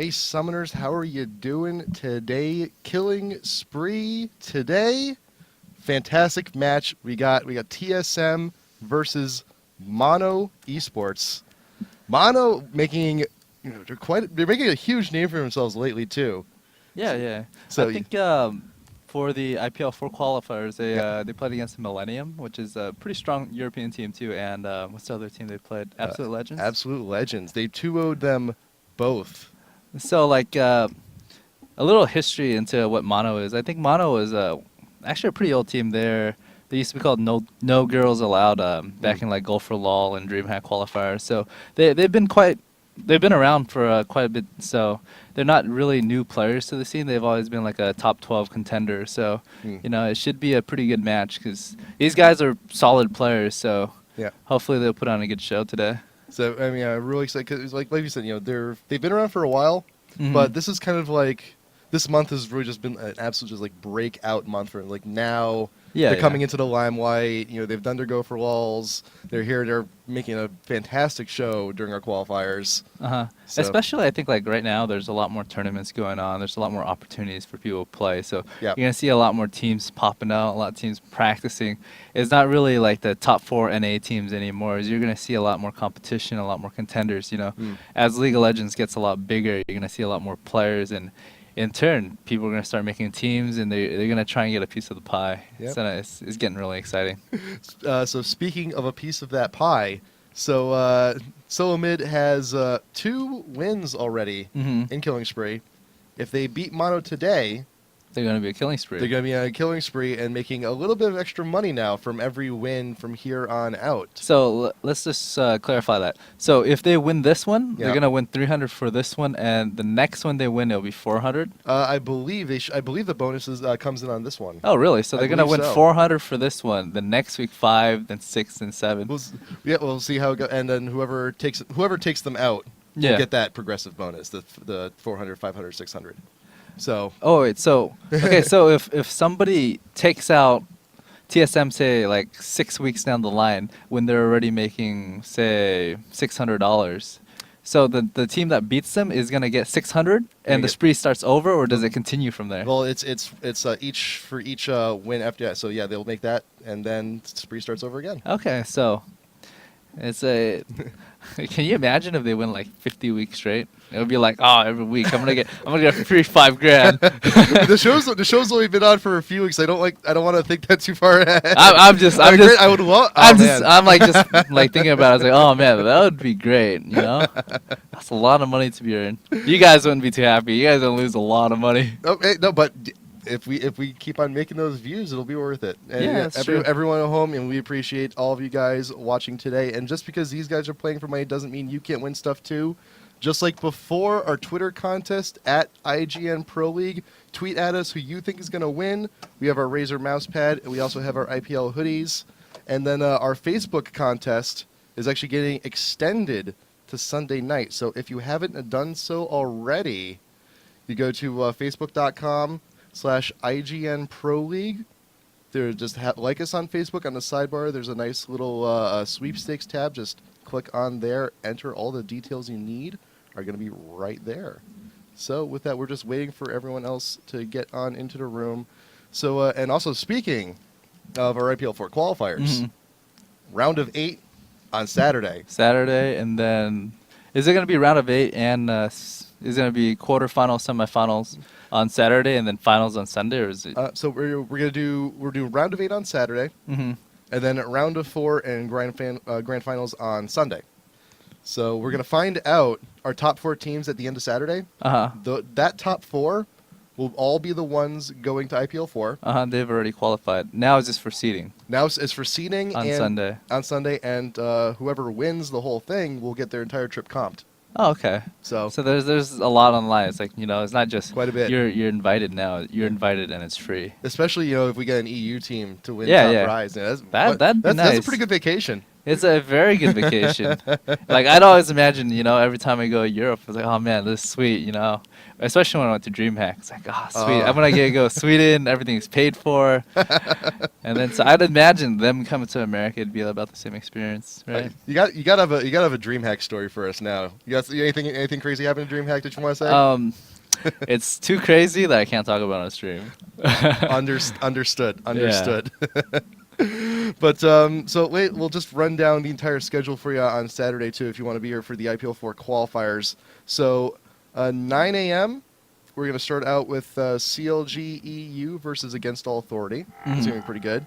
Hey Summoners, how are you doing today? Killing Spree today. Fantastic match. We got TSM versus Mono Esports. Mono making they're making a huge name for themselves lately too. Yeah, yeah. I So think for the IPL 4 qualifiers, yeah, they played against Millennium, which is a pretty strong European team too. And what's the other team they played? Absolute Legends. absolute legends. They 2-0'd them both. So like a little history into what Mono is. I think Mono is actually a pretty old team. They used to be called No Girls Allowed back in like Goal for LOL and DreamHack qualifiers. So they've been around for quite a bit. So they're not really new players to the scene. They've always been like a top 12 contender. So it should be a pretty good match because these guys are solid players. So Yeah. hopefully they'll put on a good show today. So I mean, I'm really excited because like you said, they've been around for a while, but this is kind of like this month has really just been an absolute just like breakout month for them. Like now they're coming into the limelight. They've done their Go for Walls. They're here. They're making a fantastic show during our qualifiers. So, Especially, I think like right now, there's a lot more tournaments going on. There's a lot more opportunities for people to play. So yeah, you're gonna see a lot more teams popping out, a lot of teams practicing. It's not really like the top 4 NA teams anymore. You're gonna see a lot more competition, a lot more contenders. As League of Legends gets a lot bigger, you're gonna see a lot more players, and in turn, people are gonna start making teams, and they're gonna try and get a piece of the pie. Yep. So it's getting really exciting. So speaking of a piece of that pie, so Solo Mid has 2 wins already in Killing Spree. If they beat Mono today, They're gonna be a killing spree. they're going to be on a killing spree and making a little bit of extra money now from every win from here on out. So let's just clarify that. So if they win this one, Yeah. they're gonna win 300 for this one, and the next one they win, it'll be 400. I believe I believe the bonuses comes in on this one. Oh, really? So I they're gonna believe win so. 400 for this one. The next week 5, then 6, and 7. We'll see how it goes, and then whoever takes them out Yeah. will get that progressive bonus, the 400, 500, 600. So Oh wait. So okay. So if somebody takes out TSM, say like 6 weeks down the line, when they're already making say $600. So the team that beats them is gonna get 600, and the spree starts over, or does it continue from there? well, it's each for each win after that. So yeah, they'll make that, and then spree starts over again. Okay, so it's a. Can you imagine if they win like 50 weeks straight? It would be like, oh, every week I'm gonna get free $5,000. The show's only been on for a few weeks. I don't want to think that too far ahead. I'm just I would love. I'm like just like thinking about it. I was like, oh man, that would be great. That's a lot of money to be earned. You guys wouldn't be too happy. You guys will lose a lot of money. No, but if we keep on making those views, it'll be worth it. And Yeah, that's true. everyone at home, and we appreciate all of you guys watching today. And just because these guys are playing for money doesn't mean you can't win stuff too. Just like before our Twitter contest at IGN Pro League, tweet at us who you think is going to win. We have our Razer mouse pad, and we also have our IPL hoodies. And then our Facebook contest is actually getting extended to Sunday night. So if you haven't done so already, you go to facebook.com/IGN Pro League. There, just like us on Facebook on the sidebar. There's a nice little sweepstakes tab. Just click on there, enter all the details you need. Are going to be right there. So with that, we're just waiting for everyone else to get on into the room. So and also speaking of our IPL 4 qualifiers, round of 8 on Saturday. Saturday, and then is it gonna be round of 8 and is it gonna be quarterfinals, semifinals on Saturday, and then finals on Sunday, or is it? So we're doing round of 8 on Saturday. And then round of 4 and grand finals on Sunday. So we're going to find out our top 4 teams at the end of Saturday. That top 4 will all be the ones going to IPL 4. They've already qualified. Now it's just for seeding. Now it's for seeding on Sunday. Sunday. On Sunday, and whoever wins the whole thing will get their entire trip comped. Oh, okay. So there's a lot online. It's like, it's not just quite a bit. You're invited now. You're invited, and it's free. Especially if we get an EU team to win Yeah, top yeah. prize. That'd be That's a nice. pretty good vacation. It's a very good vacation. Like I'd always imagine, every time I go to Europe, I was like, oh man, this is sweet, Especially when I went to DreamHack, it's like, oh sweet. I'm gonna get to go to Sweden, everything's paid for, and then so I'd imagine them coming to America, it'd be about the same experience, right? You gotta have a DreamHack story for us now. You got anything crazy happened in DreamHack that you want to say? It's too crazy that I can't talk about on stream. Understood. But so wait, we'll just run down the entire schedule for you on Saturday too, if you want to be here for the IPL 4 qualifiers. So 9 a.m. we're gonna start out with CLG EU versus Against All Authority. It's gonna be pretty good.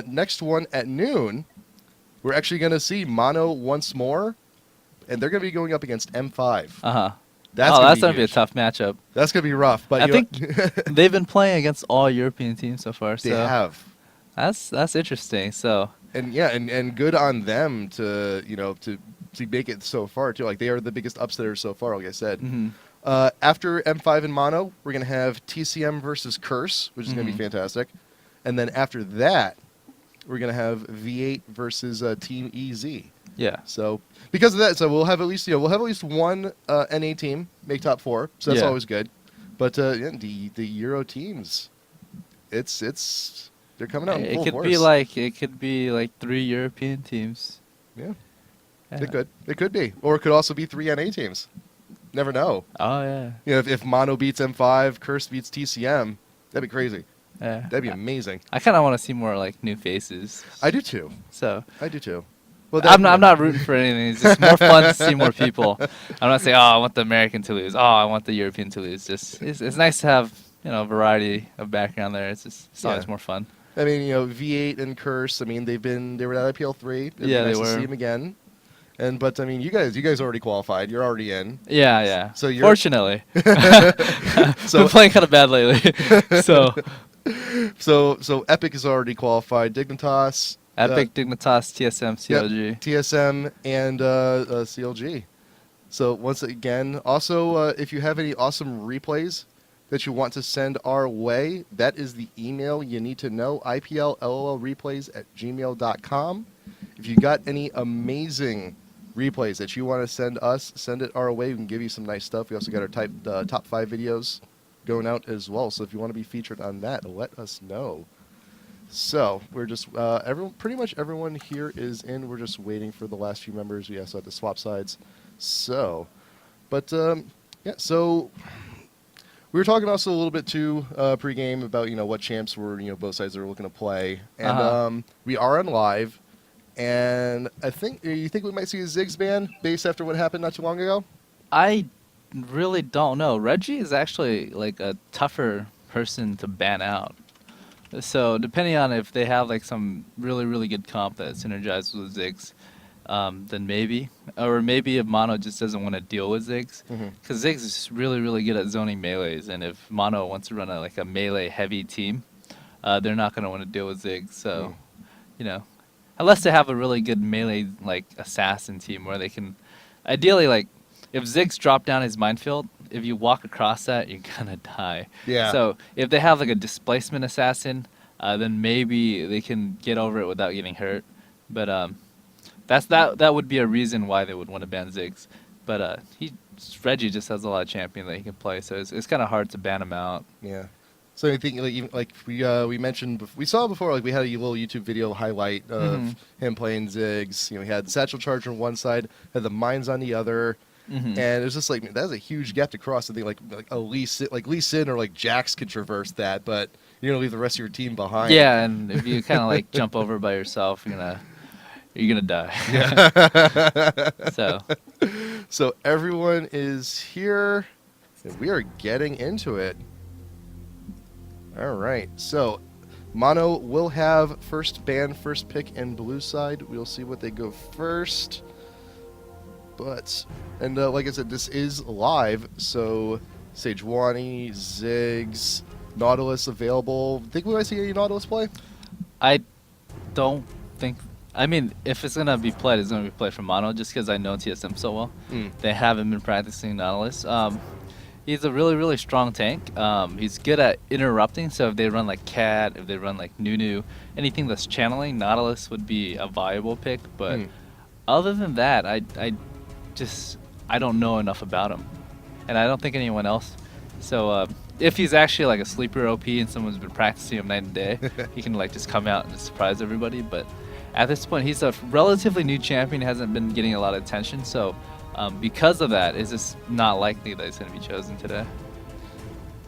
Next one at noon, we're actually gonna see Mono once more, and they're gonna be going up against M5. That's gonna be a tough matchup. That's gonna be rough. But I think they've been playing against all European teams so far. They have. That's interesting. So and good on them to make it so far too. Like they are the biggest upsetters so far, like I said. After M5 and Mono, we're gonna have TSM versus Curse, which is gonna be fantastic. And then after that, we're gonna have V8 versus Team EZ. Yeah. So because of that, so we'll have at least one NA team make top 4. So that's always good. But the Euro teams, they're coming out in full force. It could be like 3 European teams. Yeah. It could be, or it could also be 3 NA teams. Never know. Oh yeah. If Mono beats M5, Curse beats TCM, that'd be crazy. Yeah. That'd be amazing. I kind of want to see more like new faces. I do too. I do too. Well, I'm not rooting for anything. It's just more fun to see more people. I'm not saying, I want the American to lose. I want the European to lose. It's nice to have a variety of background there. It's always more fun. I mean, V8 and Curse. I mean, they were at IPL 3. It'd be nice to see them again. But I mean, you guys already qualified. You're already in. Yeah. So you're fortunately. Been playing kind of bad lately. So Epic is already qualified. Dignitas. Epic, Dignitas, TSM, CLG. Yep, TSM and CLG. So once again, also if you have any awesome replays that you want to send our way, that is the email you need to know, iplllreplays@gmail.com. If you got any amazing replays that you want to send us, send it our way. We can give you some nice stuff. We also got our top 5 videos going out as well. So if you want to be featured on that, let us know. So we're just pretty much everyone here is in. We're just waiting for the last few members. We also have to swap sides. So, but so we were talking also a little bit too pregame about what champs were both sides are looking to play, and we are on live. And you think we might see a Ziggs ban based after what happened not too long ago? I really don't know. Reggie is actually like a tougher person to ban out. So depending on if they have like some really, really good comp that synergizes with Ziggs, then maybe. Or maybe if Mono just doesn't want to deal with Ziggs. Because Ziggs is really, really good at zoning melees. And if Mono wants to run a melee heavy team, they're not going to want to deal with Ziggs. So, unless they have a really good melee like assassin team where they can, ideally like, if Ziggs drop down his minefield, if you walk across that, you're gonna die. Yeah. So if they have like a displacement assassin, then maybe they can get over it without getting hurt. But that would be a reason why they would want to ban Ziggs. But Reggie just has a lot of champion that he can play, so it's kind of hard to ban him out. Yeah. So I think we mentioned we saw before, like we had a little YouTube video highlight of him playing Ziggs. He had the Satchel Charger on one side, had the mines on the other. And it was just like that's a huge gap to cross. I think like Lee Sin or like Jax could traverse that, but you're gonna leave the rest of your team behind. Yeah, and if you kind of like jump over by yourself, you're gonna die. Yeah. So everyone is here, and we are getting into it. All right. So Mono will have first ban, first pick, and blue side. We'll see what they go first. But, like I said, this is live, so Sejuani, Ziggs, Nautilus available. Think we might see any Nautilus play? I don't think. I mean, if it's going to be played, it's going to be played from Mono, just because I know TSM so well. They haven't been practicing Nautilus. He's a really, really strong tank. He's good at interrupting, so if they run like Cat, if they run like Nunu, anything that's channeling, Nautilus would be a viable pick. But Hmm. other than that, just I don't know enough about him, and I don't think anyone else. So if he's actually like a sleeper OP and someone's been practicing him night and day, he can like just come out and just surprise everybody. But at this point, he's a relatively new champion, hasn't been getting a lot of attention. So because of that, it's just not likely that he's going to be chosen today.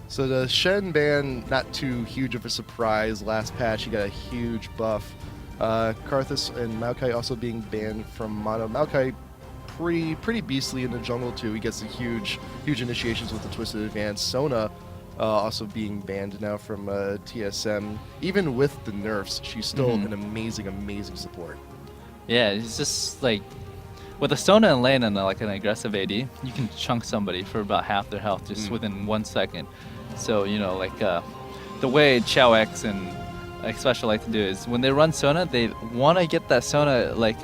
So the Shen ban, not too huge of a surprise. Last patch, he got a huge buff. Karthus and Maokai also being banned from Mono. Maokai pretty beastly in the jungle too. He gets the huge initiations with the Twisted Advance. Sona also being banned now from TSM. Even with the nerfs, she's still an amazing support. Yeah, it's just like with a Sona and lane and like an aggressive AD, you can chunk somebody for about half their health just within 1 second. So like the way Chao X and especially like to do is when they run Sona, they want to get that Sona like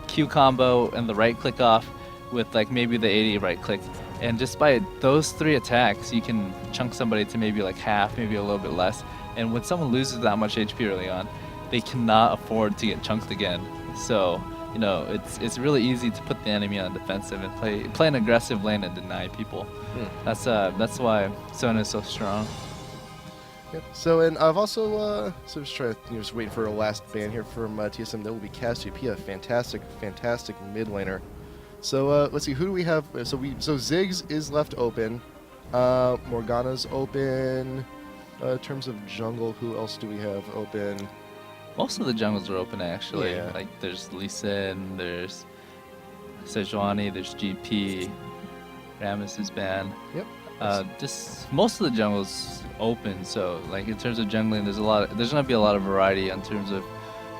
Q combo and the right click off with like maybe the 80 right click, and just by those 3 attacks you can chunk somebody to maybe like half, maybe a little bit less. And when someone loses that much HP early on, they cannot afford to get chunked again. So it's really easy to put the enemy on defensive and play an aggressive lane and deny people. That's why Sona is so strong. Yep. So, and I've also just trying to just waiting for a last ban here from TSM. That will be Cassiopeia, fantastic mid laner. So let's see, who do we have? So Ziggs is left open, Morgana's open. In terms of jungle, who else do we have open? Most of the jungles are open actually. Yeah. Like there's Lee Sin, there's Sejuani, there's GP, Rammus is banned. Yep. Just most of the jungles open. So like in terms of jungling, there's gonna be a lot of variety in terms of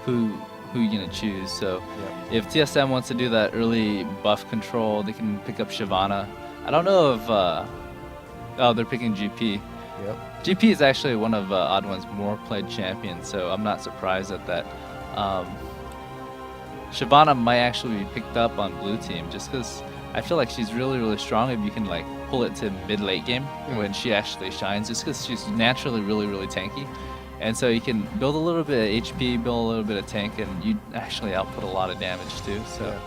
who you're gonna choose. So if TSM wants to do that early buff control, they can pick up Shyvana. I don't know if oh, they're picking GP. Yep. GP is actually one of Odd1's more played champions, so I'm not surprised at that. Shyvana might actually be picked up on blue team just because I feel like she's really strong if you can like pull it to mid-late game when she actually shines, just because she's naturally really tanky. And so you can build a little bit of HP, build a little bit of tank, and you actually output a lot of damage too. So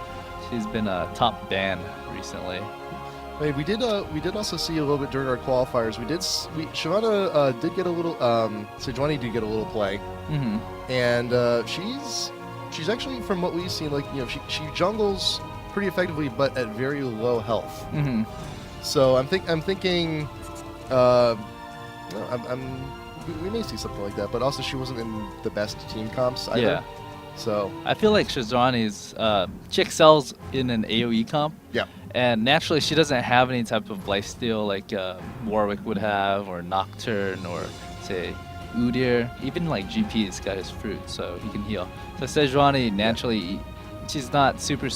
she's been a top ban recently. Hey, we did also see a little bit during our qualifiers. Shyvana did get a little. Sejuani did get a little play, and she's actually, from what we've seen, like she jungles pretty effectively, but at very low health. So I'm thinking, we may see something like that. But also, she wasn't in the best team comps either. Yeah. So I feel like Sejuani's she excels in an AOE comp. Yeah. And naturally, she doesn't have any type of lifesteal like Warwick would have, or Nocturne, or say Udyr. Even like GP's got his fruit, so he can heal. So Sejuani naturally, she's not super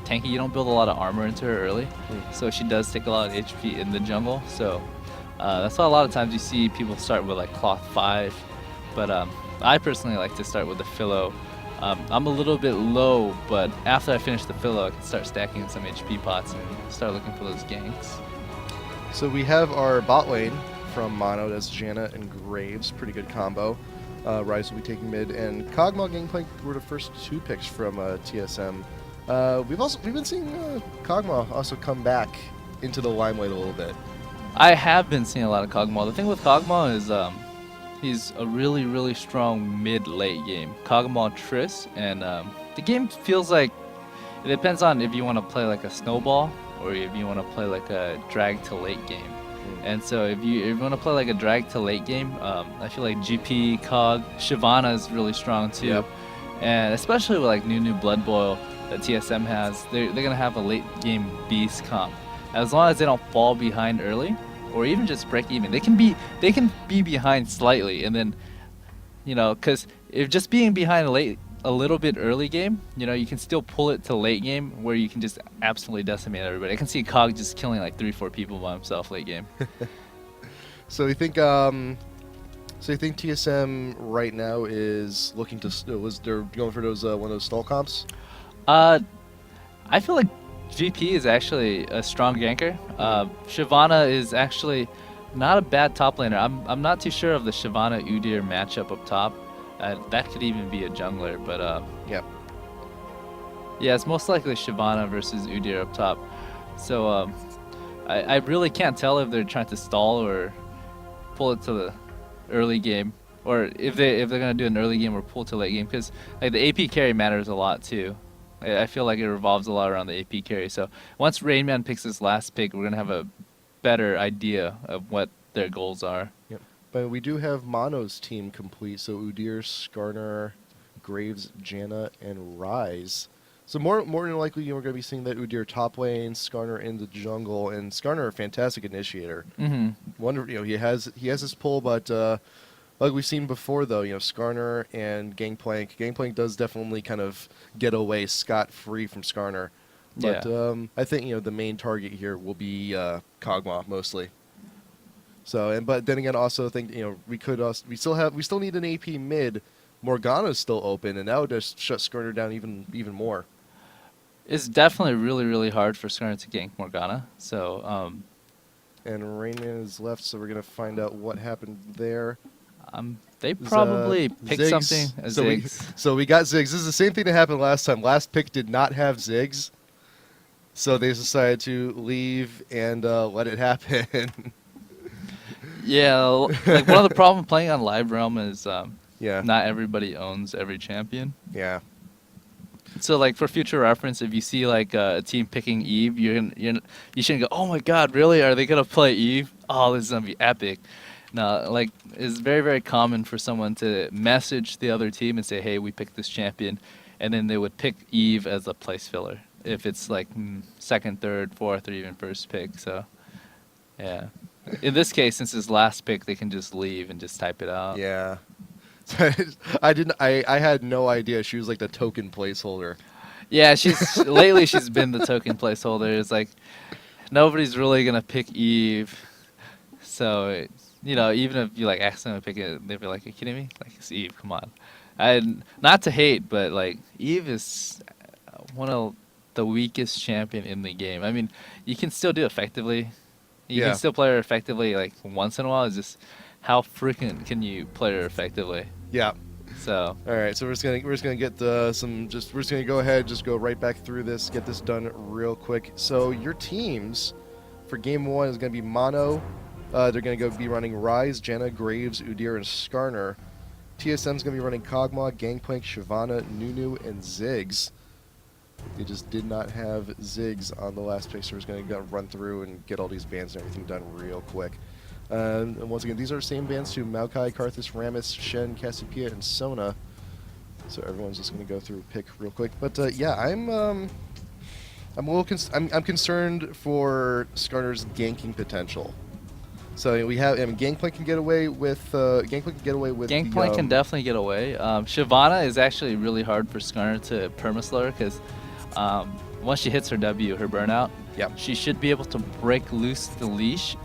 tanky. You don't build a lot of armor into her early, so she does take a lot of HP in the jungle. So that's why a lot of times you see people start with like Cloth 5, but I personally like to start with the Philo. I'm a little bit low, but after I finish the Philo, I can start stacking some HP pots and start looking for those ganks. So we have our bot lane from Mono. That's Janna and Graves. Pretty good combo. Ryze will be taking mid, and Kog'Meow Gangplank were the first 2 picks from TSM. We've been seeing Kog'Meow also come back into the limelight a little bit. I have been seeing a lot of Kog'Meow. The thing with Kog'Meow is he's a really strong mid-late game. Kog'Meow Triss, and the game feels like it depends on if you want to play like a snowball or if you want to play like a drag to late game. And so if you want to play like a drag to late game, I feel like GP, Cog, Shyvana is really strong too. Yep. And especially with like new Blood Boil that TSM has, they're gonna have a late game beast comp. As long as they don't fall behind early, or even just break even, they can be behind slightly, and then because if just being behind a little bit early game, you can still pull it to late game where you can just absolutely decimate everybody. I can see Cog just killing like 3-4 people by himself late game. So you think TSM right now is looking to they're going for those one of those stall comps? I feel like VP is actually a strong ganker. Shyvana is actually not a bad top laner. I'm not too sure of the Shyvana Udyr matchup up top. That could even be a jungler, but Yep. yeah, it's most likely Shyvana versus Udyr up top. So I really can't tell if they're trying to stall or pull it to the early game, or if they're gonna do an early game or pull to late game, because like the AP carry matters a lot too. I feel like it revolves a lot around the AP carry. So once Rainman picks his last pick, we're gonna have a better idea of what their goals are. Yep. But we do have Mono's team complete. So Udyr, Skarner, Graves, Janna, and Rise. So more than likely, we're going to be seeing that Udyr top lane, Skarner in the jungle, and Skarner a fantastic initiator. Mm-hmm. Wonder, he has his pull, but like we've seen before, though, Skarner and Gangplank does definitely kind of get away scot-free from Skarner. But I think the main target here will be Kog'Meow mostly. So but then again, also think we still need an AP mid. Morgana's still open, and that would just shut Skarner down even more. It's definitely really, really hard for Skarner to gank Morgana. So And Rainman is left, so we're gonna find out what happened there. they probably picked Ziggs. something. So we got Ziggs. This is the same thing that happened last time. Last pick did not have Ziggs, so they decided to leave and let it happen. Yeah, like one of the problems playing on Live Realm is Yeah. not everybody owns every champion. Yeah. So like for future reference, if you see like a team picking Eve, you shouldn't go, oh my god, really? Are they gonna play Eve? Oh, this is gonna be epic. No, like it's very, very common for someone to message the other team and say, hey, we picked this champion, and then they would pick Eve as a place filler if it's like second, third, fourth, or even first pick. So yeah, in this case, since it's last pick, they can just leave and just type it out. Yeah. I had no idea she was like the token placeholder. Yeah, lately she's been the token placeholder. It's like nobody's really gonna pick Eve, so even if you like accidentally pick it, they'd be like, "Are you kidding me? Like it's Eve, come on." Not to hate, but like Eve is one of the weakest champion in the game. I mean, you can still do effectively. You can still play her effectively like once in a while. It's just how freaking can you play her effectively? Yeah. So All right, so we're just gonna get we're just gonna go ahead, just go right back through this, get this done real quick. So your teams for game one is gonna be Mono. They're gonna be running Rise, Janna, Graves, Udyr, and Skarner. TSM's gonna be running Kog'Maw, Gangplank, Shyvana, Nunu, and Ziggs. They just did not have Ziggs on the last pick, so we're just gonna run through and get all these bans and everything done real quick. And once again, these are the same bands too: Maokai, Karthus, Rammus, Shen, Cassiopeia, and Sona. So everyone's just going to go through pick real quick. But yeah, I'm a little I'm concerned for Skarner's ganking potential. So we have Gangplank can get away with Gangplank can definitely get away. Shyvana is actually really hard for Skarner to permaslow because once she hits her W, her burnout, she should be able to break loose the leash.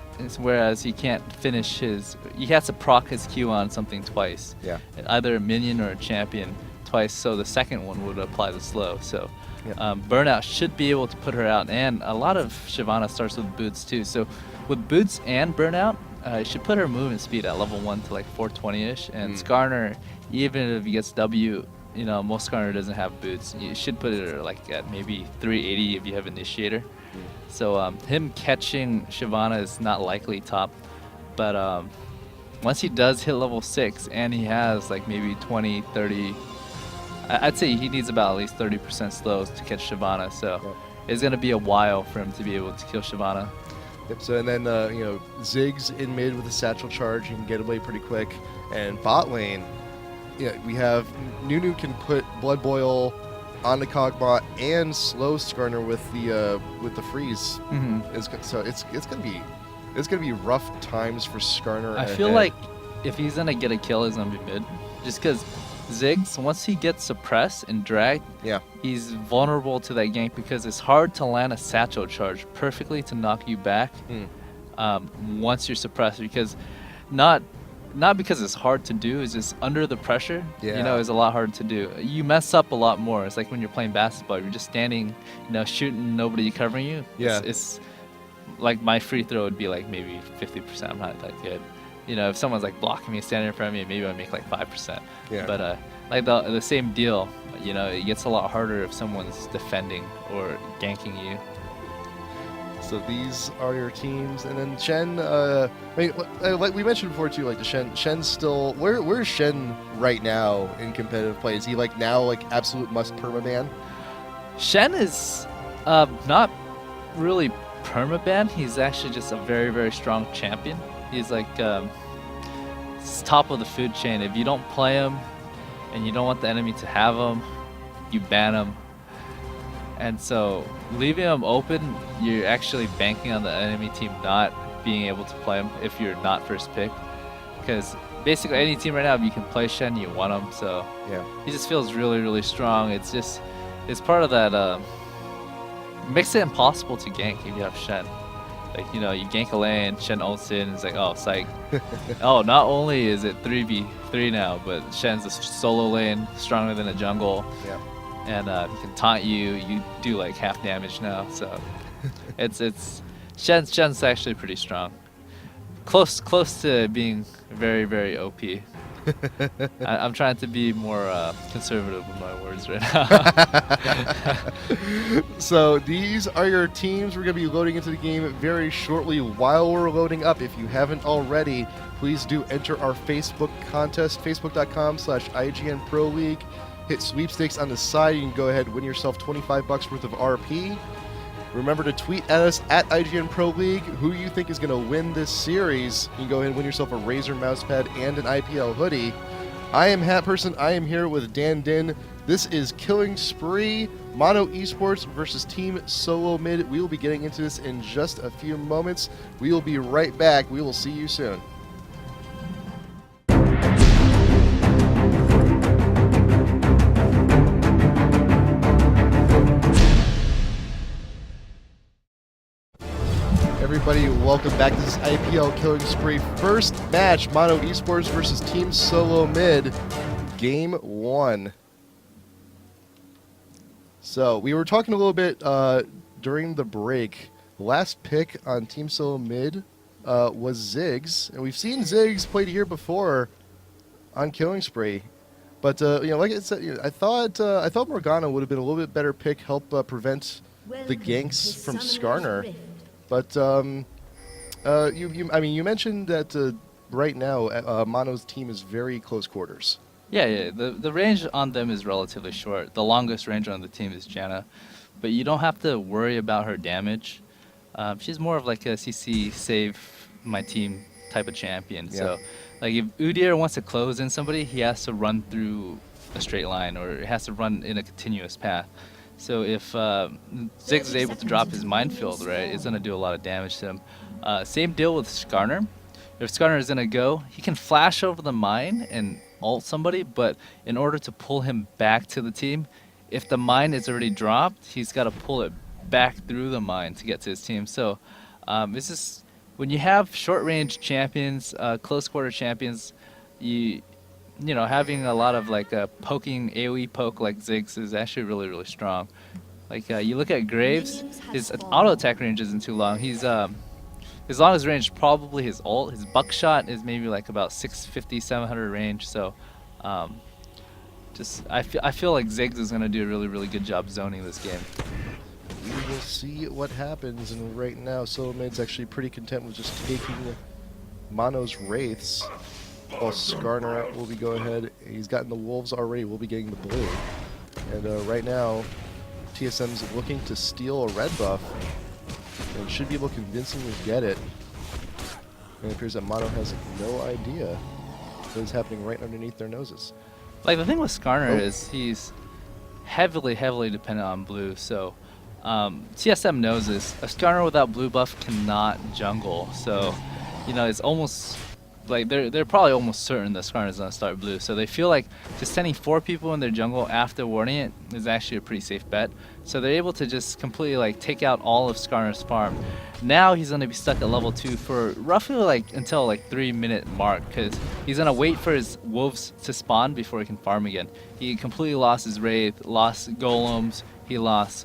Whereas he can't finish he has to proc his Q on something twice. Yeah. Either a minion or a champion twice, so the second one would apply the slow. So burnout should be able to put her out, and a lot of Shyvana starts with boots too. So with boots and burnout, it should put her movement speed at level 1 to like 420-ish, and Skarner, even if he gets W, most Skarner doesn't have boots. You should put it like at maybe 380 if you have initiator. So him catching Shyvana is not likely top, but once he does hit level 6 and he has like maybe 20, 30, I'd say he needs about at least 30% slows to catch Shyvana. So it's gonna be a while for him to be able to kill Shyvana. Yep. So and then Ziggs in mid with a satchel charge, he can get away pretty quick. And bot lane, we have Nunu can put Blood Boil on the Kog'Maw and slow Skarner with the freeze. So it's gonna be rough times for Skarner. I feel like if he's gonna get a kill, he's gonna be mid, just because Ziggs, once he gets suppressed and dragged, he's vulnerable to that gank because it's hard to land a satchel charge perfectly to knock you back once you're suppressed, because not not because it's hard to do, it's just under the pressure, Yeah. is a lot harder to do. You mess up a lot more. It's like when you're playing basketball, you're just standing, shooting, nobody covering you. Yeah. It's like my free throw would be like maybe 50%. I'm not that good. If someone's like blocking me, standing in front of me, maybe I make like 5%. Yeah. But like the same deal, it gets a lot harder if someone's defending or ganking you. So these are your teams, and then Shen. Like we mentioned before too, like the Shen's still. Where's Shen right now in competitive play? Is he like now like absolute must permaban? Shen is not really permaban. He's actually just a very, very strong champion. He's like top of the food chain. If you don't play him and you don't want the enemy to have him, you ban him. And so leaving him open, you're actually banking on the enemy team not being able to play him if you're not first pick. Because basically any team right now, if you can play Shen, you want him. So Yeah. he just feels really, really strong. It's part of that. Makes it impossible to gank if you have Shen. Like, you gank a lane, Shen ults in, it's like, oh, psych. Oh, not only is it 3v3 now, but Shen's a solo lane, stronger than a jungle. Yeah. And he can taunt you. You do like half damage now, so it's Shen's actually pretty strong. Close to being very, very OP. I'm trying to be more conservative with my words right now. So these are your teams. We're going to be loading into the game very shortly. While we're loading up, if you haven't already, please do enter our Facebook contest, facebook.com/IGN Pro League. Hit sweepstakes on the side. You can go ahead and win yourself $25 worth of RP. Remember to tweet at us at IGN Pro League who you think is going to win this series. You can go ahead and win yourself a Razer mousepad and an IPL hoodie. I am Hat Person. I am here with Dan Din. This is Killing Spree, Mono Esports versus Team Solo Mid. We will be getting into this in just a few moments. We will be right back. We will see you soon. Everybody, welcome back. This is IPL Killing Spree. First match, Mono Esports versus Team Solo Mid. Game 1. So, we were talking a little bit during the break. Last pick on Team Solo Mid was Ziggs. And we've seen Ziggs played here before on Killing Spree. But, like I said, I thought Morgana would have been a little bit better pick, help prevent the ganks from Skarner. But you mentioned that right now Mono's team is very close quarters. Yeah. The range on them is relatively short. The longest range on the team is Janna, but you don't have to worry about her damage. She's more of like a CC save my team type of champion. Yeah. So, like if Udyr wants to close in somebody, he has to run through a straight line or he has to run in a continuous path. So if Ziggs is able to drop his minefield, right, it's going to do a lot of damage to him. Same deal with Skarner. If Skarner is going to go, he can flash over the mine and ult somebody, but in order to pull him back to the team, if the mine is already dropped, he's got to pull it back through the mine to get to his team. So this is when you have short-range champions, close quarter champions, having a lot of like poking AoE poke like Ziggs is actually really, really strong. Like you look at Graves, his auto attack range isn't too long. He's his longest range probably his ult. His buckshot is maybe like about 650, 700 range. So I feel like Ziggs is gonna do a really, really good job zoning this game. We will see what happens, and right now Solo Mid's actually pretty content with just taking Mono's Wraiths. While Skarner will be go ahead. He's gotten the Wolves already. We'll be getting the blue. And right now, TSM's looking to steal a red buff. And should be able to convincingly get it. And it appears that Mono has no idea what is happening right underneath their noses. Like the thing with Skarner is he's heavily dependent on blue. So TSM knows this. A Skarner without blue buff cannot jungle. So, it's almost like they're probably almost certain that Skarner's gonna start blue. So they feel like just sending 4 people in their jungle after warning it is actually a pretty safe bet. So they're able to just completely like take out all of Skarner's farm. Now he's gonna be stuck at level 2 for roughly like until like 3-minute mark, because he's gonna wait for his wolves to spawn before he can farm again. He completely lost his wraith, lost golems, he lost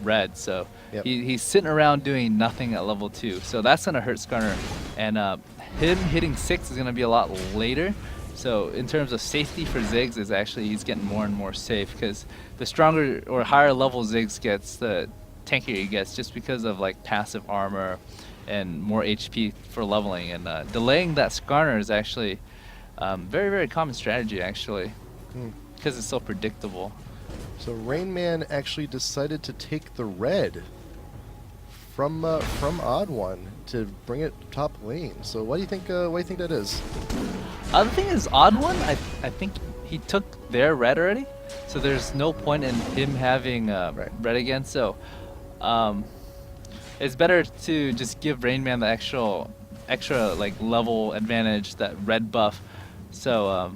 red, so Yep. he's sitting around doing nothing at level 2. So that's gonna hurt Skarner, and him hitting 6 is gonna be a lot later. So in terms of safety for Ziggs, is actually he's getting more and more safe, because the stronger or higher level Ziggs gets, the tankier he gets, just because of like passive armor and more HP for leveling. And delaying that Skarner is actually very, very common strategy actually, because it's so predictable. So Rain Man actually decided to take the red from Odd One to bring it top lane. So what do you think? What do you think that is? The thing is, Odd One, I think he took their red already, so there's no point in him having red again. So it's better to just give Rain Man the extra like level advantage, that red buff. So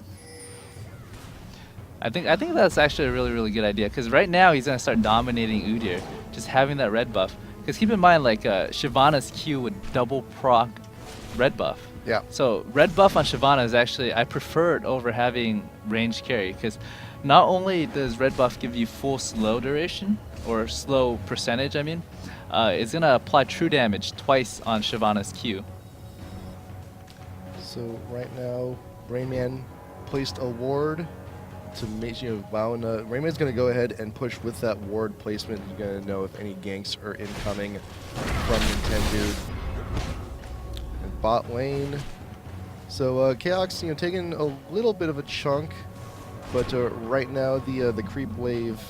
I think that's actually a really, really good idea, because right now he's gonna start dominating Udyr, just having that red buff. Because keep in mind, like Shyvana's Q would double proc red buff. Yeah. So red buff on Shyvana is actually, I prefer it over having range carry, because not only does red buff give you full slow duration, or slow percentage I mean, it's gonna apply true damage twice on Shyvana's Q. So right now, Rain Man placed a ward to make WoW, and Rain Man's going to go ahead and push with that ward placement. He's going to know if any ganks are incoming from Nintendo. And bot lane. So Chaos, taking a little bit of a chunk, but right now the creep wave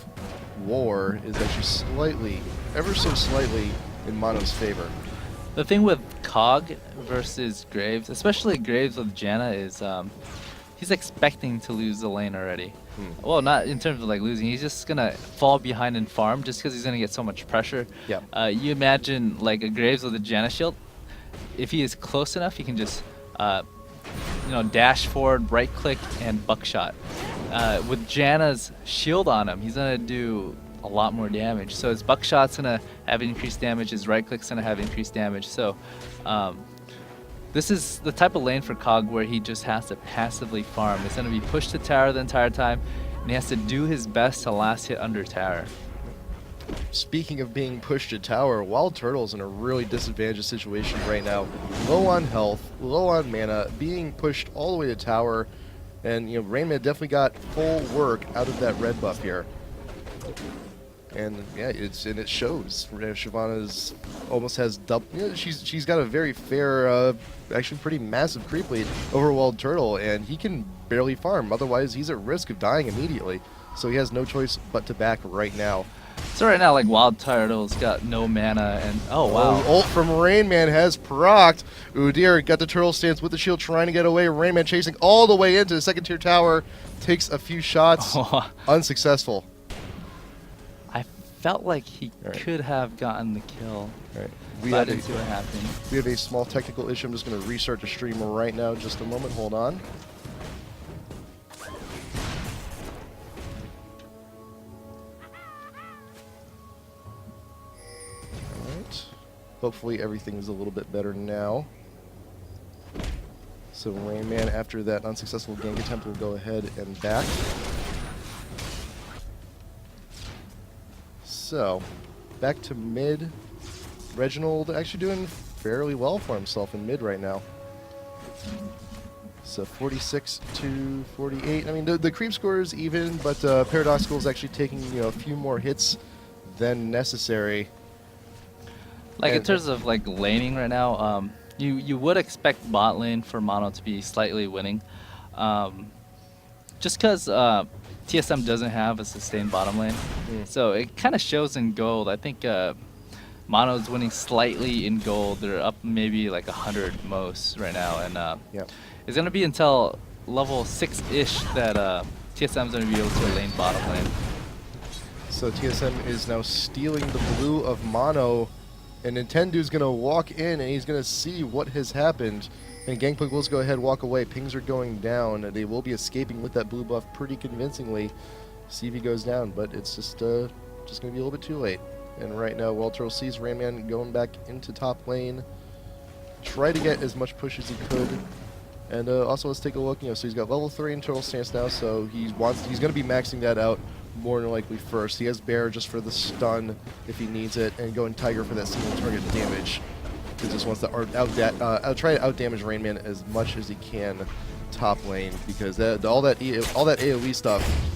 war is actually slightly, ever so slightly, in Mono's favor. The thing with Kog versus Graves, especially Graves with Janna, is he's expecting to lose the lane already. Well, not in terms of like losing. He's just gonna fall behind in farm just because he's gonna get so much pressure. Yeah. You imagine like a Graves with a Janna shield. If he is close enough, he can just dash forward, right click, and buckshot. With Janna's shield on him, he's gonna do a lot more damage. So his buckshot's gonna have increased damage. His right click's gonna have increased damage. So. This is the type of lane for Kog where he just has to passively farm. It's going to be pushed to tower the entire time, and he has to do his best to last hit under tower. Speaking of being pushed to tower, Wild Turtle's in a really disadvantaged situation right now. Low on health, low on mana, being pushed all the way to tower, and Rain Man definitely got full work out of that red buff here. And yeah, it shows. Shyvana's almost has double. She's got a very fair, actually pretty massive creep lead over Wild Turtle, and he can barely farm. Otherwise, he's at risk of dying immediately. So he has no choice but to back right now. So right now, like Wild Turtle's got no mana, and oh wow, ult from Rain Man has procced. Udyr got the turtle stance with the shield, trying to get away. Rain Man chasing all the way into the second tier tower, takes a few shots, unsuccessful. Felt like he could have gotten the kill. All right. I didn't see what happened. We have a small technical issue. I'm just going to restart the stream right now. Just a moment. Hold on. All right. Hopefully everything is a little bit better now. So Rain Man, after that unsuccessful gank attempt, will go ahead and back. So, back to mid. Reginald actually doing fairly well for himself in mid right now. So 46 to 48. I mean, the creep score is even, but Paradoxical is actually taking a few more hits than necessary. Like in terms of like laning right now, you would expect bot lane for Mono to be slightly winning, just because TSM doesn't have a sustained bottom lane. So it kind of shows in gold. I think Mono's winning slightly in gold. They're up maybe like 100 most right now, and it's gonna be until level 6-ish that TSM's gonna be able to lane bottom lane. So TSM is now stealing the blue of Mono, and Nintendo's gonna walk in and he's gonna see what has happened. And Gangplank will go ahead, walk away. Pings are going down. They will be escaping with that blue buff pretty convincingly. CV goes down, but it's just going to be a little bit too late. And right now, Wild Turtle sees Rainman going back into top lane. Try to get as much push as he could. And also, let's take a look. So he's got level 3 in Turtle Stance now, so he's going to be maxing that out more than likely first. He has Bear just for the stun if he needs it, and going Tiger for that single target damage. He just wants to try to outdamage Rainman as much as he can top lane, because all that AoE stuff,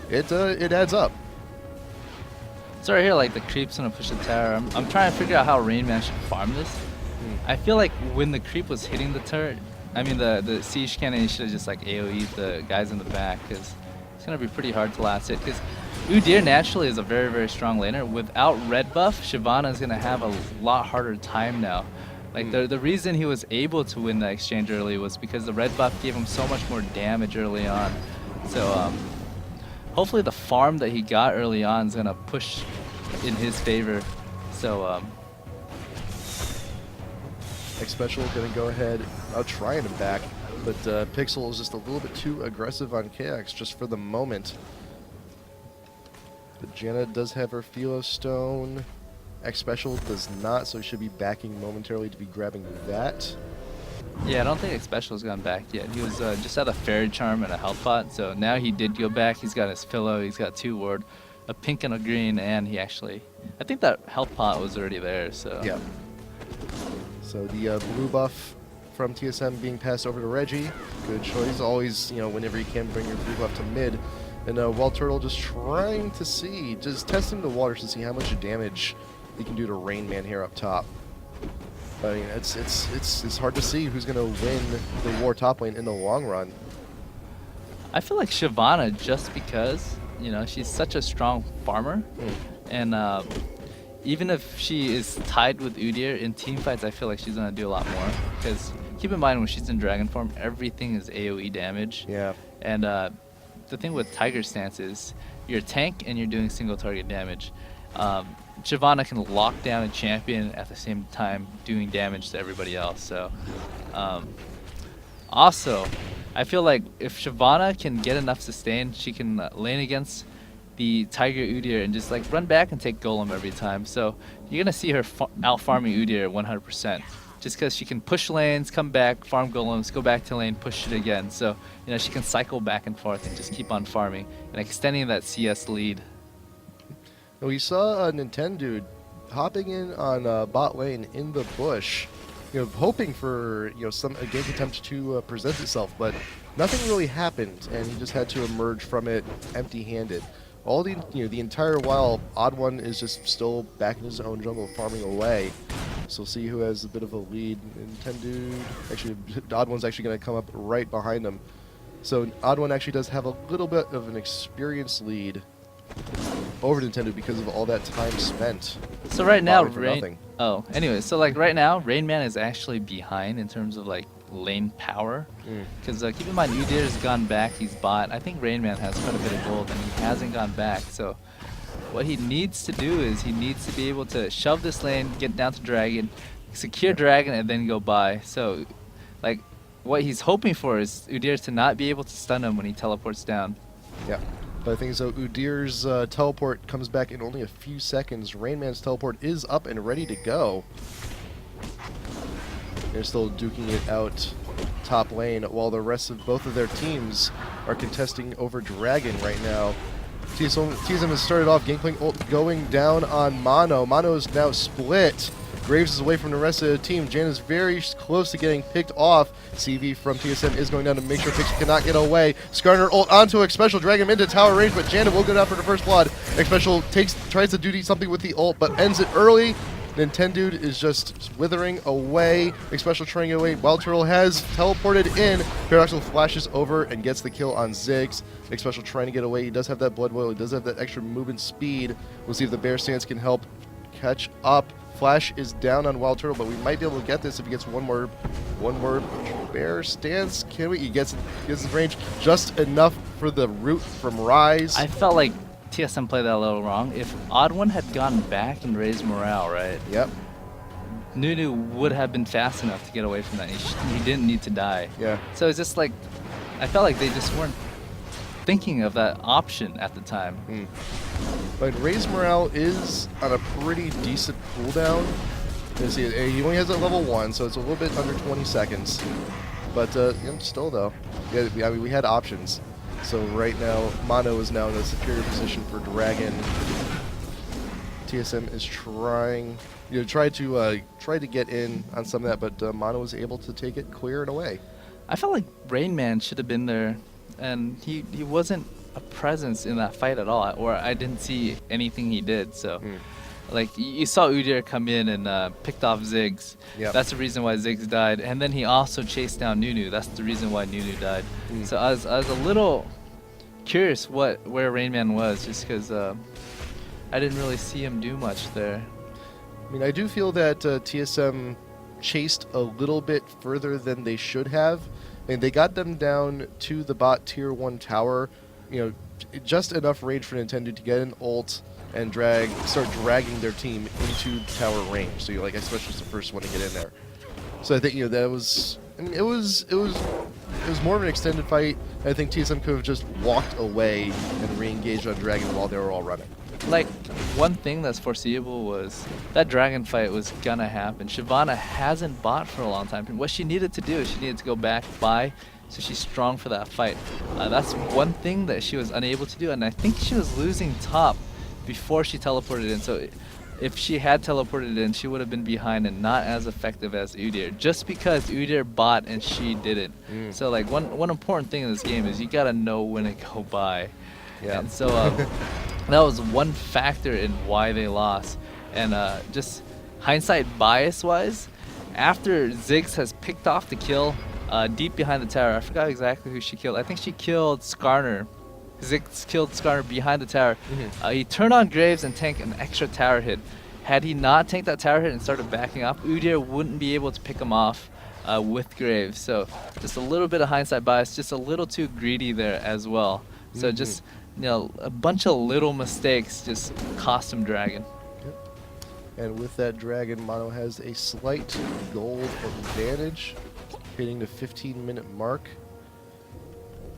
it adds up. So right here, like the creep's gonna push the tower. I'm trying to figure out how Rainman should farm this. I feel like when the creep was hitting the turret, I mean the siege cannon, he should have just like AoE'd the guys in the back, because it's gonna be pretty hard to last hit. Because Udyr naturally is a very, very strong laner. Without red buff, Shyvana is gonna have a lot harder time now. Like the reason he was able to win the exchange early was because the red buff gave him so much more damage early on. So hopefully the farm that he got early on is gonna push in his favor. So X-Special gonna go ahead, trying him back, but Pixel is just a little bit too aggressive on KX just for the moment. But Janna does have her Philo Stone. X-Special does not, so he should be backing momentarily to be grabbing that. yeah, I don't think X-Special has gone back yet. He was just at a Fairy Charm and a Health Pot, so now he did go back. He's got his Pillow, he's got 2 ward, a pink and a green, and he actually, I think that Health Pot was already there, so. Yeah. So the blue buff from TSM being passed over to Reggie. Good choice. Always, whenever you can, bring your blue buff to mid. And Wild Turtle just trying to see, just testing the waters to see how much damage he can do to Rain Man here up top. I mean, it's hard to see who's gonna win the war top lane in the long run. I feel like Shyvana, just because she's such a strong farmer, and even if she is tied with Udyr in team fights, I feel like she's gonna do a lot more. Because keep in mind, when she's in dragon form, everything is AoE damage. Yeah. And the thing with Tiger Stance is you're a tank and you're doing single target damage. Shyvana can lock down a champion at the same time doing damage to everybody else. So also, I feel like if Shyvana can get enough sustain, she can lane against the Tiger Udyr and just like run back and take Golem every time. So you're gonna see her out farming Udyr 100%. Just because she can push lanes, come back, farm golems, go back to lane, push it again. So she can cycle back and forth and just keep on farming and extending that CS lead. We saw a Nintendo hopping in on bot lane in the bush, hoping for a gank attempt to present itself, but nothing really happened, and he just had to emerge from it empty-handed. All the entire while, Odd One is just still back in his own jungle farming away. So we'll see who has a bit of a lead. Nintendo, actually, Odd One's actually going to come up right behind him. So Odd One actually does have a little bit of an experience lead over Nintendo because of all that time spent. So right now, anyway, so like right now, Rain Man is actually behind in terms of like lane power. Because keep in mind, Udyr has gone back, he's bot. I think Rain Man has quite a bit of gold and he hasn't gone back. So what he needs to do is he needs to be able to shove this lane, get down to Dragon, secure Dragon, and then go by. So like what he's hoping for is Udyr to not be able to stun him when he teleports down. Yeah. But I think so. Udyr's teleport comes back in only a few seconds. Rain Man's teleport is up and ready to go. They're still duking it out top lane while the rest of both of their teams are contesting over Dragon right now. TSM has started off Gangplank ult going down on Mono. Mono is now split. Graves is away from the rest of the team. Jan is very close to getting picked off. CV from TSM is going down to make sure Pixie cannot get away. Skarner ult onto X-Special, drag him into tower range, but Janet will go down for the first blood. X-Special tries to do something with the ult, but ends it early. Nintendo is just withering away. X-Special trying to get away. Wild Turtle has teleported in. Paradoxical flashes over and gets the kill on Ziggs. X-Special trying to get away. He does have that blood boil. He does have that extra movement speed. We'll see if the Bear Stance can help catch up. Flash is down on Wild Turtle, but we might be able to get this if he gets one more Bear Stance. Can we? He gets his range just enough for the root from Rise. I felt like TSM played that a little wrong. If Odd One had gone back and raised morale, right? Yep. Nunu would have been fast enough to get away from that. He didn't need to die. Yeah. So it's just like, I felt like they just weren't thinking of that option at the time. But Ray's morale is on a pretty decent cooldown. He only has a level 1, so it's a little bit under 20 seconds. But still, though, we had options. So right now, Mono is now in a superior position for Dragon. TSM is trying, try to get in on some of that, but Mono was able to take it, clear it away. I felt like Rain Man should have been there, and he wasn't a presence in that fight at all, or I didn't see anything he did. So, like, you saw Udyr come in and picked off Ziggs. Yep. That's the reason why Ziggs died, and then he also chased down Nunu. That's the reason why Nunu died. So I was a little curious where Rain Man was, just because I didn't really see him do much there. I mean, I do feel that TSM chased a little bit further than they should have. I mean, they got them down to the bot tier 1 tower, just enough range for Nintendo to get an ult and start dragging their team into tower range. So especially was the first one to get in there. So I think that was. I mean, it was more of an extended fight. I think TSM could have just walked away and re-engaged on Dragon while they were all running. Like, one thing that's foreseeable was that Dragon fight was gonna happen. Shyvana hasn't bought for a long time. What she needed to do is she needed to go back buy, so she's strong for that fight. That's one thing that she was unable to do, and I think she was losing top before she teleported in. So if she had teleported in, she would have been behind and not as effective as Udyr, just because Udyr bought and she didn't. So like one important thing in this game is you gotta know when to go buy. Yeah. And so that was one factor in why they lost. And just hindsight bias-wise, after Ziggs has picked off the kill deep behind the tower, I forgot exactly who she killed. I think she killed Skarner. Ziggs killed Skarner behind the tower. He turned on Graves and tanked an extra tower hit. Had he not tanked that tower hit and started backing up, Udyr wouldn't be able to pick him off with Graves. So just a little bit of hindsight bias, just a little too greedy there as well. So just a bunch of little mistakes just cost him Dragon. And with that Dragon, Mono has a slight gold advantage, hitting the 15-minute mark.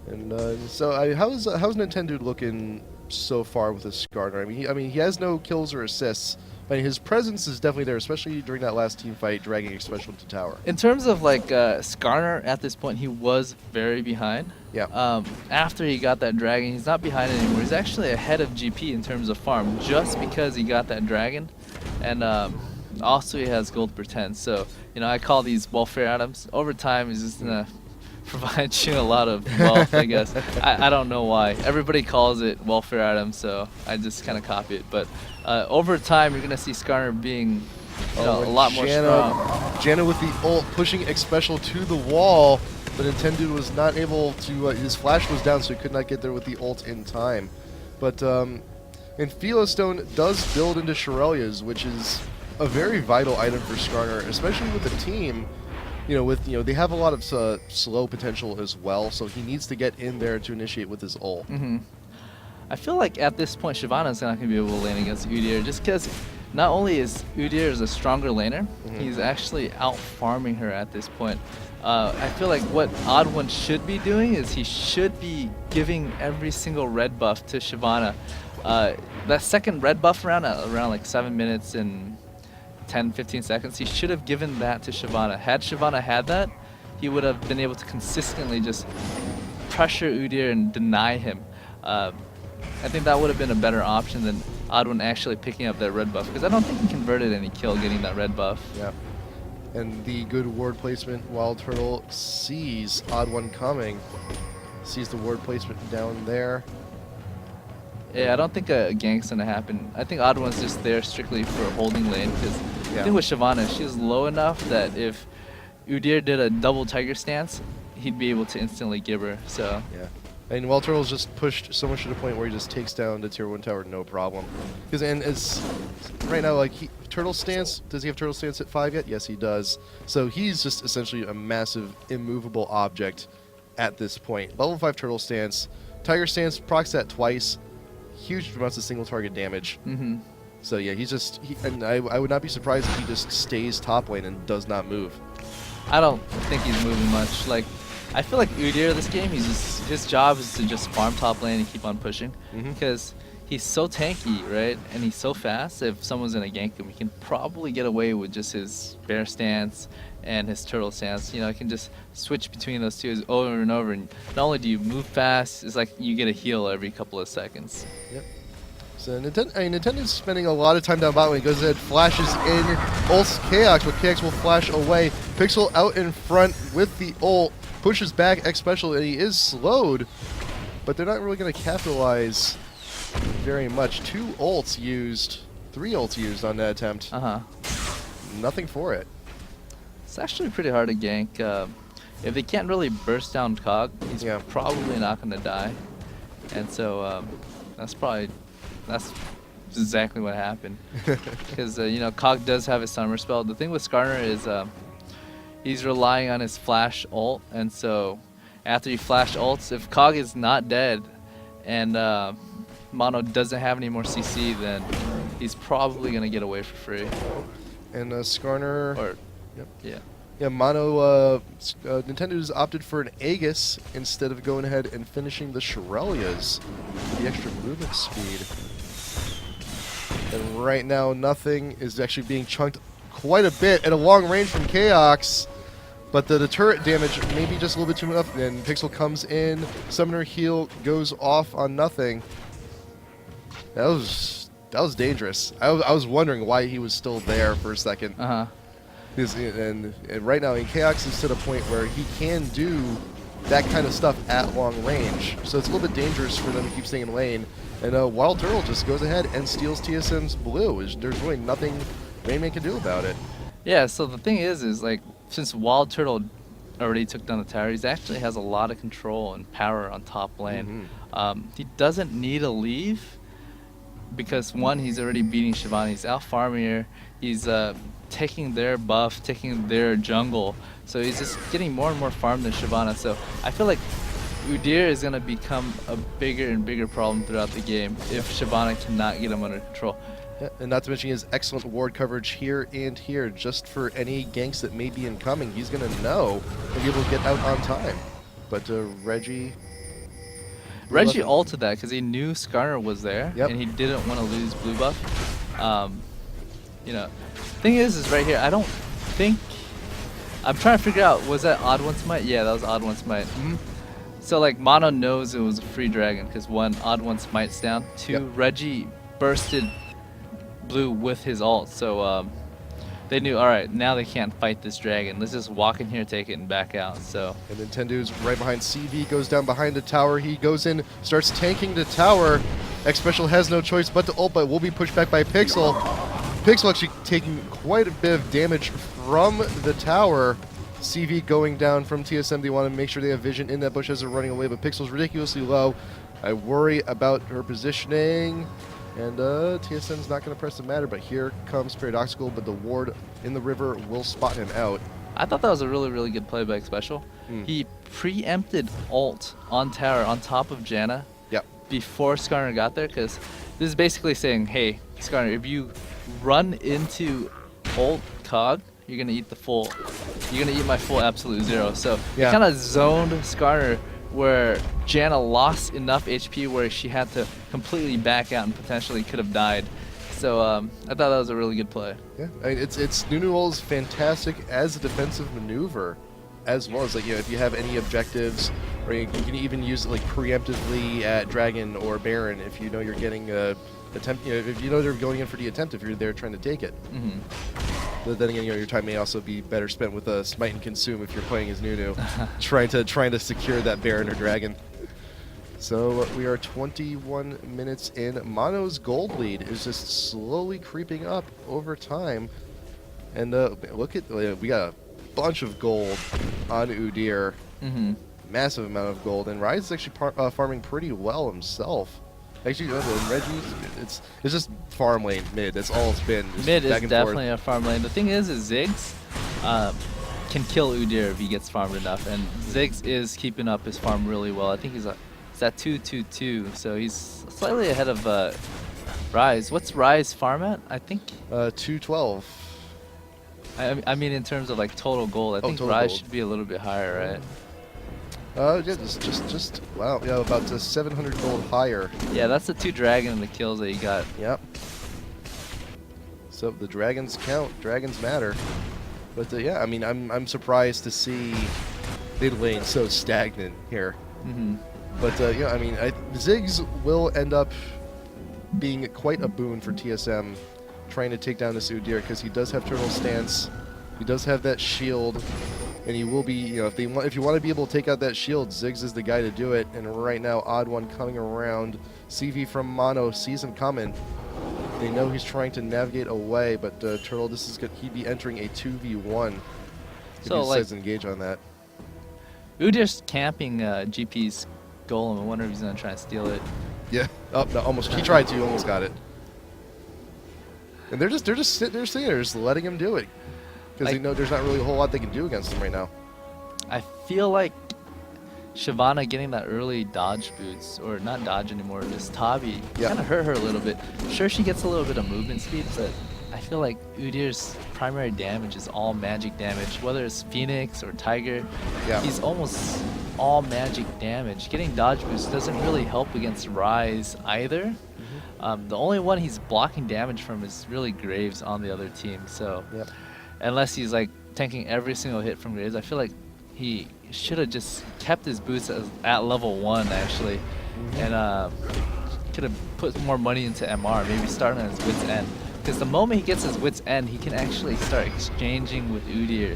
And so, how's Nintendo looking so far with this Skarner? I mean, he has no kills or assists. I mean, his presence is definitely there, especially during that last team fight, dragging Special into tower. In terms of like Skarner, at this point, he was very behind. Yeah. After he got that Dragon, he's not behind anymore. He's actually ahead of GP in terms of farm, just because he got that Dragon, and also he has gold per 10. So I call these welfare items. Over time, he's just gonna provide you a lot of wealth, I guess. I don't know why. Everybody calls it welfare items, so I just kind of copy it. But over time, you're going to see Skarner being a lot more strong. Janna with the ult pushing X Special to the wall, but Nintendo was not able to, his flash was down, so he could not get there with the ult in time. But and Philostone does build into Shirelia's, which is a very vital item for Skarner, especially with the team. They have a lot of slow potential as well, so he needs to get in there to initiate with his ult. I feel like at this point, Shyvana's not going to be able to lane against Udyr, just because not only is Udyr a stronger laner, he's actually out farming her at this point. I feel like what Odd One should be doing is he should be giving every single red buff to Shyvana. That second red buff around like 7 minutes and 10-15 seconds, he should have given that to Shyvana. Had Shyvana had that, he would have been able to consistently just pressure Udyr and deny him. I think that would have been a better option than Odd One actually picking up that red buff, because I don't think he converted any kill getting that red buff. Yeah. And the good ward placement, Wild Turtle sees Odd One coming, sees the ward placement down there. Yeah, I don't think a gank's gonna happen. I think Odd One's just there strictly for holding lane, because the thing with Shyvana, she's low enough that if Udyr did a double Tiger stance, he'd be able to instantly give her. So yeah. And Wild Turtle's just pushed so much to the point where he just takes down the tier 1 tower no problem. And it's right now, like, Turtle stance, does he have Turtle stance at 5 yet? Yes, he does. So he's just essentially a massive immovable object at this point. Level 5 Turtle stance, Tiger stance procs that twice, huge amounts of single target damage. So yeah, and I would not be surprised if he just stays top lane and does not move. I don't think he's moving much. Like, I feel like Udyr this game, his job is to just farm top lane and keep on pushing, because he's so tanky, right? And he's so fast. If someone's gonna gank him, he can probably get away with just his bear stance and his turtle stance. You know, he can just switch between those two over and over. And not only do you move fast, it's like you get a heal every couple of seconds. Yep. So Nintendo's spending a lot of time down bot lane. Goes ahead, flashes in, ults Kog'Meow, but Kog'Meow will flash away. Pixel out in front with the ult, pushes back X special, and he is slowed, but they're not really going to capitalize very much. 3 ults used on that attempt. Nothing for it. It's actually pretty hard to gank. If they can't really burst down Kog, he's probably not going to die. And so that's exactly what happened. Because, you know, Kog does have his summer spell. The thing with Skarner is he's relying on his flash ult. And so after he flash ults, if Kog is not dead and Mono doesn't have any more CC, then he's probably going to get away for free. And Skarner... Yeah. Yeah, Mono, Nintendo's opted for an Aegis instead of going ahead and finishing the Shirelias for the extra movement speed. And right now, nothing is actually being chunked quite a bit at a long range from Chaos, but the turret damage may be just a little bit too enough. And Pixel comes in, Summoner heal goes off on nothing. That was dangerous. I was wondering why he was still there for a second. And right now, Chaos is to the point where he can do that kind of stuff at long range. So it's a little bit dangerous for them to keep staying in lane. And Wild Turtle just goes ahead and steals TSM's blue. There's really nothing Rainman can do about it. Yeah, so the thing is like, since Wild Turtle already took down the tower, he actually has a lot of control and power on top lane. He doesn't need to leave, because one, he's already beating Shyvana. He's out farming her. He's taking their buff, taking their jungle. So he's just getting more and more farm than Shyvana. So I feel like Udyr is going to become a bigger and bigger problem throughout the game if Shyvana cannot get him under control. Yeah, and not to mention his excellent ward coverage here and here, just for any ganks that may be incoming. He's going to know and be able to get out on time. But Reggie ulted that because he knew Skarner was there, and he didn't want to lose blue buff. You know, thing is right here, I don't think... I'm trying to figure out, was that Odd One Smite? Yeah, that was Odd One Smite. So, like, Mono knows it was a free dragon because, one, Odd One Smite's down. Two, Reggie bursted blue with his ult. So, they knew, all right, now they can't fight this dragon. Let's just walk in here, take it, and back out. So. And Nintendo's right behind CV, goes down behind the tower. He goes in, starts tanking the tower. X Special has no choice but to ult, but will be pushed back by Pixel. Pixel actually taking quite a bit of damage from the tower. CV going down from TSM. They want to make sure they have vision in that bush as they're running away, but Pixel's ridiculously low. I worry about her positioning. And TSM's not going to press the matter, but here comes Paradoxical, but the ward in the river will spot him out. I thought that was a really, really good play by X Special. He preempted ult on tower on top of Janna before Skarner got there, because this is basically saying, hey, Skarner, if you run into ult Cog, you're gonna eat my full absolute zero. So he kind of zoned Skarner where Janna lost enough HP where she had to completely back out and potentially could have died. So I thought that was a really good play. Yeah, I mean, it's Nunu is fantastic as a defensive maneuver, as well as, like, you know, if you have any objectives, or you can even use it like preemptively at Dragon or Baron if you know you're getting attempt. You know, if you know they're going in for the attempt, if you're there trying to take it. But then again, you know, your time may also be better spent with Smite and Consume if you're playing as Nunu, trying to secure that Baron or Dragon. So we are 21 minutes in. Mono's gold lead is just slowly creeping up over time. And look at, we got a bunch of gold on Udyr. Massive amount of gold. And Rise is actually farming pretty well himself. Actually, Reggie, it's just farm lane mid. That's all it's been. Mid is definitely a farm lane. The thing is Ziggs can kill Udyr if he gets farmed enough. And Ziggs is keeping up his farm really well. I think he's at 222, so he's slightly ahead of Rise. What's Rise farm at? I think. 212. I mean, in terms of like total gold, I think total Rise gold. should be a little bit higher, right? Yeah, just wow, yeah, about 700 gold higher. Yeah, that's the 2 dragon and the kills that you got. Yep. So the dragons count, dragons matter. But yeah, I mean, I'm surprised to see mid lane so stagnant here. Mm-hmm. But yeah, I mean, Ziggs will end up being quite a boon for TSM, trying to take down this Udyr because he does have turtle stance, he does have that shield, and he will be, you know, if you want to be able to take out that shield, Ziggs is the guy to do it. And right now, Odd One coming around, CV from Mono sees him coming. They know he's trying to navigate away, but Turtle, this is good. He'd be entering a 2v1 if So, he like, decides to engage on that. Udyr's camping GP's golem. I wonder if he's gonna try and steal it. Yeah. Oh no, almost. He tried to. Almost got it. And they're just sitting there, just letting him do it, because they Like- know there's not really a whole lot they can do against him right now. I feel like Shyvana getting that early dodge boots, or not dodge anymore, just Tabi, Yeah. kind of hurt her a little bit. Sure, she gets a little bit of movement speed, but I feel like Udyr's primary damage is all magic damage, whether it's Phoenix or Tiger. Yeah. He's almost all magic damage. Getting dodge boots doesn't really help against Rise either. The only one he's blocking damage from is really Graves on the other team. So Yep. unless he's like tanking every single hit from Graves, I feel like he should have just kept his boots at level 1 actually, and could have put more money into MR, maybe starting at his wit's end. Because the moment he gets his wit's end, he can actually start exchanging with Udyr.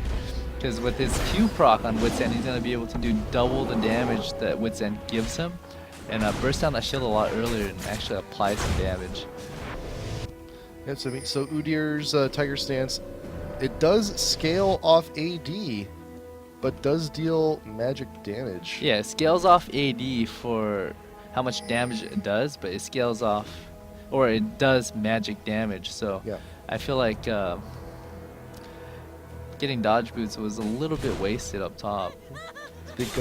Because with his Q proc on wit's end, he's going to be able to do double the damage that wit's end gives him, and burst down that shield a lot earlier and actually apply some damage. Yeah, so Udyr's Tiger Stance, it does scale off AD, but does deal magic damage. Yeah, it scales off AD for how much damage it does, but it scales off, or it does magic damage. So Yeah. I feel like getting dodge boots was a little bit wasted up top. Think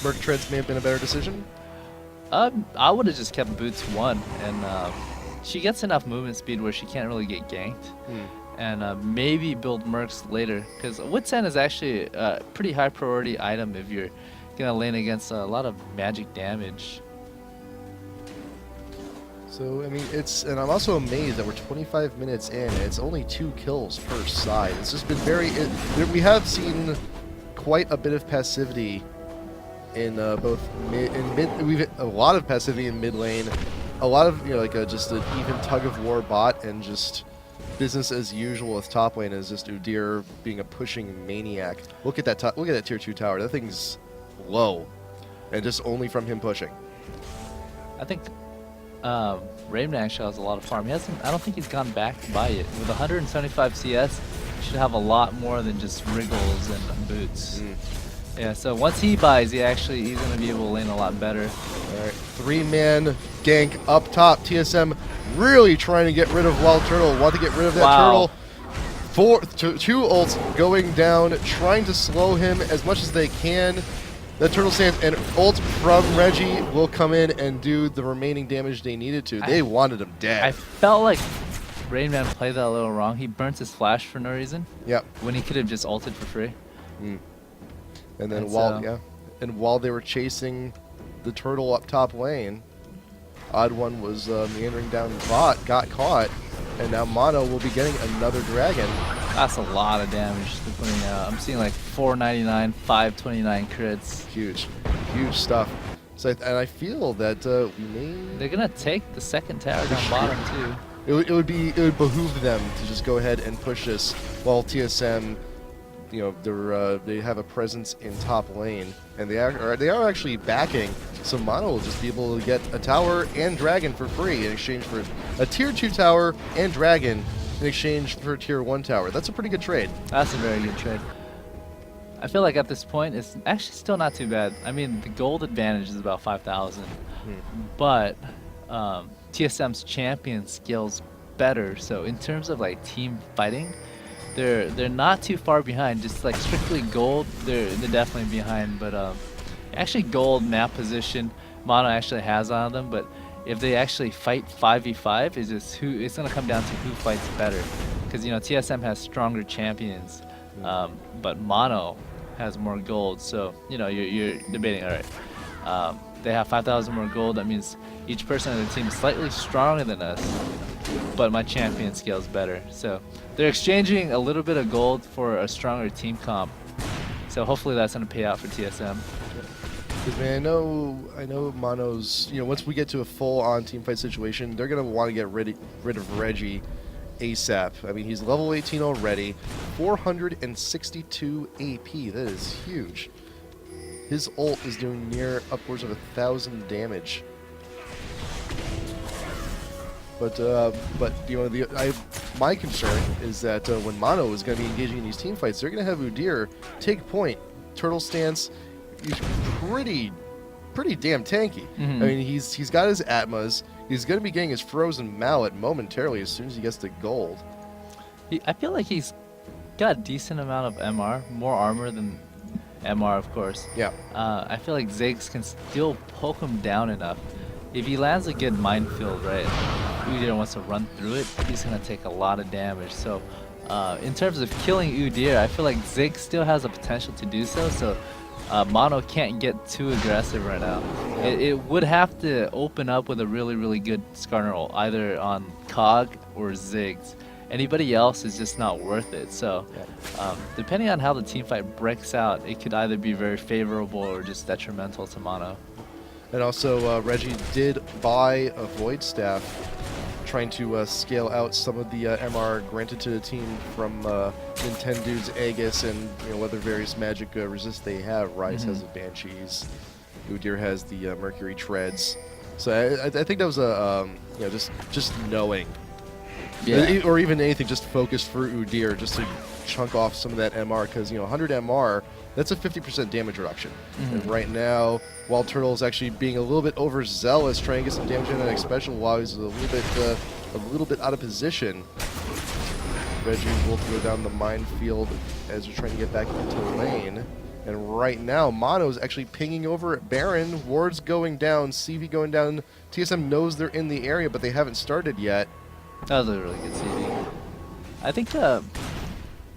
Merc Treads may have been a better decision? I would have just kept boots 1, and she gets enough movement speed where she can't really get ganked. And maybe build Mercs later, because Wit's End is actually a pretty high priority item if you're gonna lane against a lot of magic damage. So, I mean, and I'm also amazed that we're 25 minutes in, and it's only 2 kills per side. It's just been we have seen quite a bit of passivity in both we've a lot of passivity in mid lane, a lot of, you know, like just an even tug of war bot, and just business as usual with top lane is just Udyr being a pushing maniac. Look at that look at that tier 2 tower. That thing's low, and just only from him pushing. I think Raven actually has a lot of farm. I don't think he's gone back to buy it. With 175 CS, he should have a lot more than just wriggles and boots. Yeah, so once he buys, he's going to be able to lane a lot better. All right, 3-man gank up top. TSM really trying to get rid of Wild Turtle. Want to get rid of that Wow. turtle. Two ults going down, trying to slow him as much as they can. The turtle stands, and ult from Reggie will come in and do the remaining damage they needed to. They wanted him dead. I felt like Rain Man played that a little wrong. He burnt his flash for no reason. Yep. When he could have just ulted for free. And then And while they were chasing the turtle up top lane, Odd One was meandering down the bot, got caught, and now Mono will be getting another dragon. That's a lot of damage they're putting out. I'm seeing like 499, 529 crits. Huge stuff. So, and I feel that we may. They're gonna take the second tower down bottom too. It would behoove them to just go ahead and push this while TSM, you know, they have a presence in top lane, and they are actually backing. So Mono will just be able to get a tower and dragon for free in exchange for a tier 2 tower and dragon in exchange for a tier 1 tower. That's a pretty good trade. That's a very good trade. I feel like at this point it's actually still not too bad. I mean, the gold advantage is about 5,000, but TSM's champion scales better. So in terms of like team fighting, they're not too far behind. Just like strictly gold, they're definitely behind. But actually, gold map position, Mono actually has on them. But if they actually fight 5v5, it's gonna come down to who fights better. Because TSM has stronger champions, but Mono has more gold. So you're debating. All right, they have 5,000 more gold. That means each person on the team is slightly stronger than us, but my champion scale is better. So they're exchanging a little bit of gold for a stronger team comp. So hopefully that's gonna pay out for TSM. Because, man, I know Mono's, once we get to a full-on teamfight situation, they're going to want to get rid of Reggie ASAP. I mean, he's level 18 already, 462 AP. That is huge. His ult is doing near upwards of 1,000 damage. But my concern is that when Mono is going to be engaging in these team fights, they're going to have Udyr take point, turtle stance. He's pretty damn tanky. I mean, he's got his Atmas. He's going to be getting his frozen mallet momentarily as soon as he gets to gold. I feel like he's got a decent amount of MR, more armor than MR, of course. Yeah. I feel like Ziggs can still poke him down enough. If he lands a good minefield, right, Udyr wants to run through it, he's going to take a lot of damage. So in terms of killing Udyr, I feel like Ziggs still has the potential to do so. So Mono can't get too aggressive right now. It would have to open up with a really, really good Skarner ult, either on Kog or Ziggs. Anybody else is just not worth it. So depending on how the teamfight breaks out, it could either be very favorable or just detrimental to Mono. And also, Reggie did buy a Void Staff, trying to scale out some of the MR granted to the team from Nintendo's Aegis and other various magic resists they have. Rise has the Banshees, Udyr has the Mercury Treads. So I think that was a just knowing, or even anything, just focus for Udyr, just to chunk off some of that MR, because 100 MR, that's a 50% damage reduction. And right now, Wild Turtle is actually being a little bit overzealous, trying to get some damage in that special while he's a little bit out of position. Reggie will go down the minefield as they're trying to get back into lane. And right now, Mono's actually pinging over at Baron. Ward's going down, CV going down. TSM knows they're in the area, but they haven't started yet. That was a really good CV. I think the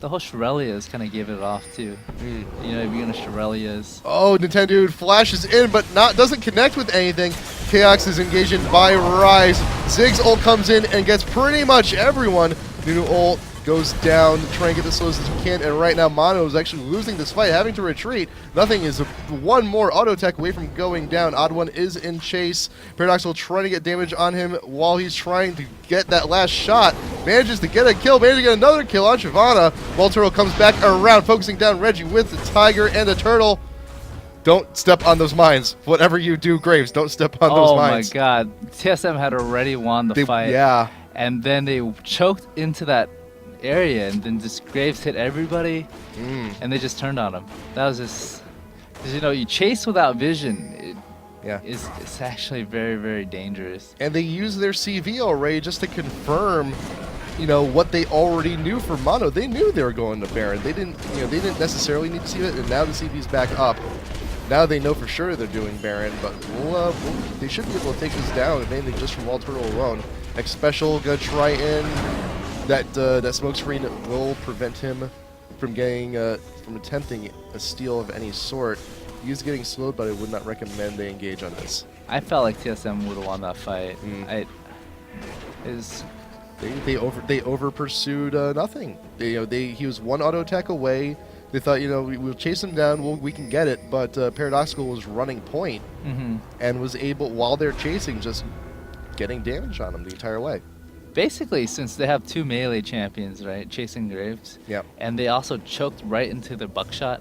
whole Shirelia's kind of gave it off too. If you're gonna Shirelia's. Oh, Nintendo flashes in, but doesn't connect with anything. Chaos is engaged in by Rise. Ziggs ult comes in and gets pretty much everyone. Nunu ult goes down to try and get this slow as he can, and right now Mono is actually losing this fight, having to retreat. Nothing is one more auto attack away from going down. Odd One is in chase. Paradox will try to get damage on him while he's trying to get that last shot. Manages to get a kill, manages to get another kill on Shyvana. Turtle comes back around, focusing down Reggie with the Tiger and a Turtle. Don't step on those mines. Whatever you do, Graves, don't step on those mines. Oh my god. TSM had already won the fight. Yeah. And then they choked into that area, and then just Graves hit everybody, and they just turned on him. That was just, because you chase without vision. It's actually very, very dangerous. And they use their CV already just to confirm, what they already knew for Mono. They knew they were going to Baron. They didn't necessarily need to see it, and now the CV's back up. Now they know for sure they're doing Baron, but they should be able to take this down, if anything, just from Wild Turtle alone. X Special gonna try in. That smoke screen will prevent him from attempting a steal of any sort. He's getting slowed, but I would not recommend they engage on this. I felt like TSM would have won that fight. They over pursued nothing. He was one auto attack away. They thought, we'll chase him down, we can get it. But Paradoxical was running point and was able, while they're chasing, just getting damage on him the entire way. Basically, since they have two melee champions, right, chasing Graves, and they also choked right into the buckshot.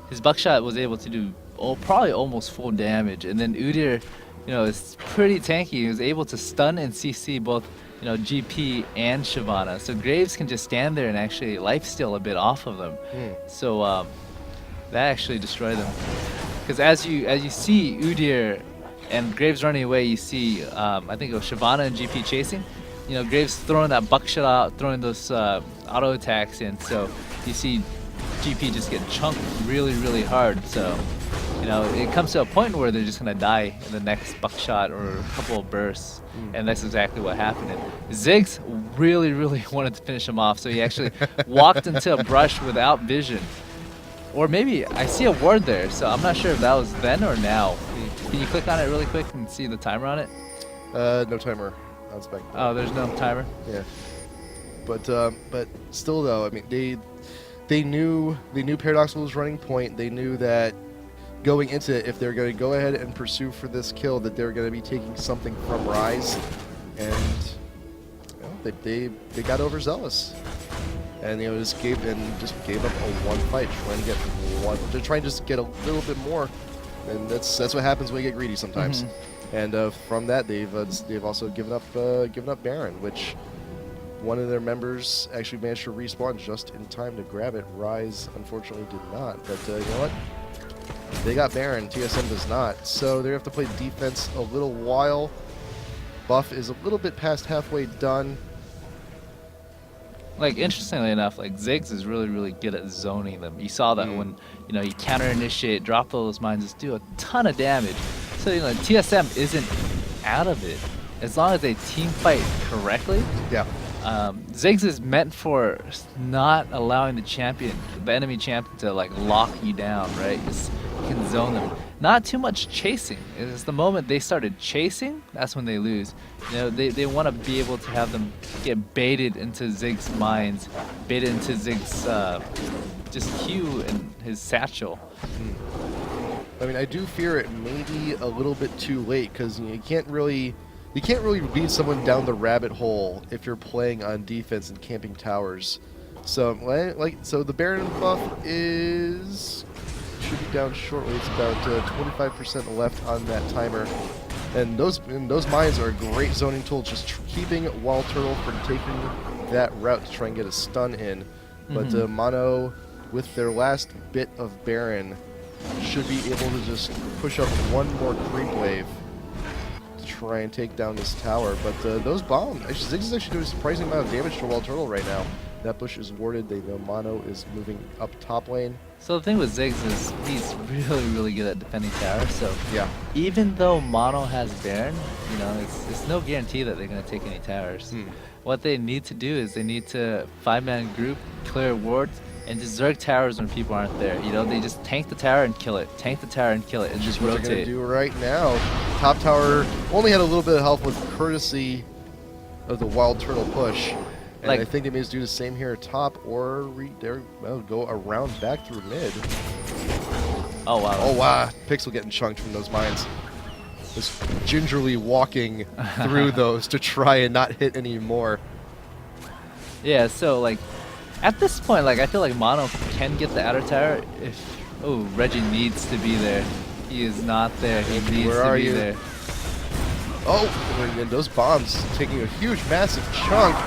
His buckshot was able to do probably almost full damage, and then Udyr, is pretty tanky. He was able to stun and CC both, GP and Shyvana. So Graves can just stand there and actually lifesteal a bit off of them. So that actually destroyed them. Because as you see Udyr and Graves running away, you see I think it was Shyvana and GP chasing. Graves throwing that buckshot out, throwing those auto attacks in, so you see GP just get chunked really, really hard. So, it comes to a point where they're just gonna die in the next buckshot or a couple of bursts, and that's exactly what happened. And Ziggs really, really wanted to finish him off, so he actually walked into a brush without vision. Or maybe I see a ward there, so I'm not sure if that was then or now. Can you click on it really quick and see the timer on it? No timer on spec. Oh, there's no timer. Yeah. But still though, I mean they knew Paradox was running point. They knew that going into it, if they're going to go ahead and pursue for this kill, that they're going to be taking something from Rise, and they got overzealous, and just gave up a one fight, trying to get one. They're trying to just get a little bit more, and that's what happens when you get greedy sometimes. And from that, they've also given up Baron, which one of their members actually managed to respawn just in time to grab it. Rise unfortunately did not, but you know what? They got Baron, TSM does not, so they have to play defense a little while. Buff is a little bit past halfway done. Like, interestingly enough, like Ziggs is really, really good at zoning them. You saw that when you counter initiate, drop those mines, just do a ton of damage. So TSM isn't out of it as long as they team fight correctly. Yeah. Ziggs is meant for not allowing the enemy champion, to like lock you down, right? You can zone them. Not too much chasing. It's the moment they started chasing, that's when they lose. They want to be able to have them get baited into Ziggs' mines, baited into Ziggs' just Q and his satchel. I mean, I do fear it may be a little bit too late, because you can't really lead someone down the rabbit hole if you're playing on defense and camping towers. So the Baron buff should be down shortly. It's about 25% left on that timer, and those mines are a great zoning tool, just keeping Wild Turtle from taking that route to try and get a stun in. But Mono, with their last bit of Baron, should be able to just push up one more creep wave to try and take down this tower. But those bombs, Ziggs is actually doing a surprising amount of damage to Wild Turtle right now. That bush is warded. They know Mono is moving up top lane. So the thing with Ziggs is he's really, really good at defending towers. So yeah, even though Mono has Baron, it's no guarantee that they're going to take any towers. What they need to do is they need to 5-man group, clear wards, and just zerg towers when people aren't there. They just tank the tower and kill it. Tank the tower and kill it, and just what rotate. They're going to do right now. Top tower only had a little bit of help with courtesy of the Wild Turtle push. And I think they may just do the same here at top, or go around back through mid. Oh, wow. Oh, wow. Pixel getting chunked from those mines. Just gingerly walking through those to try and not hit any more. Yeah, so, at this point, I feel like Mono can get the outer tower if... Oh, Reggie needs to be there. He is not there. He needs to be there. Oh, and those bombs taking a huge, massive chunk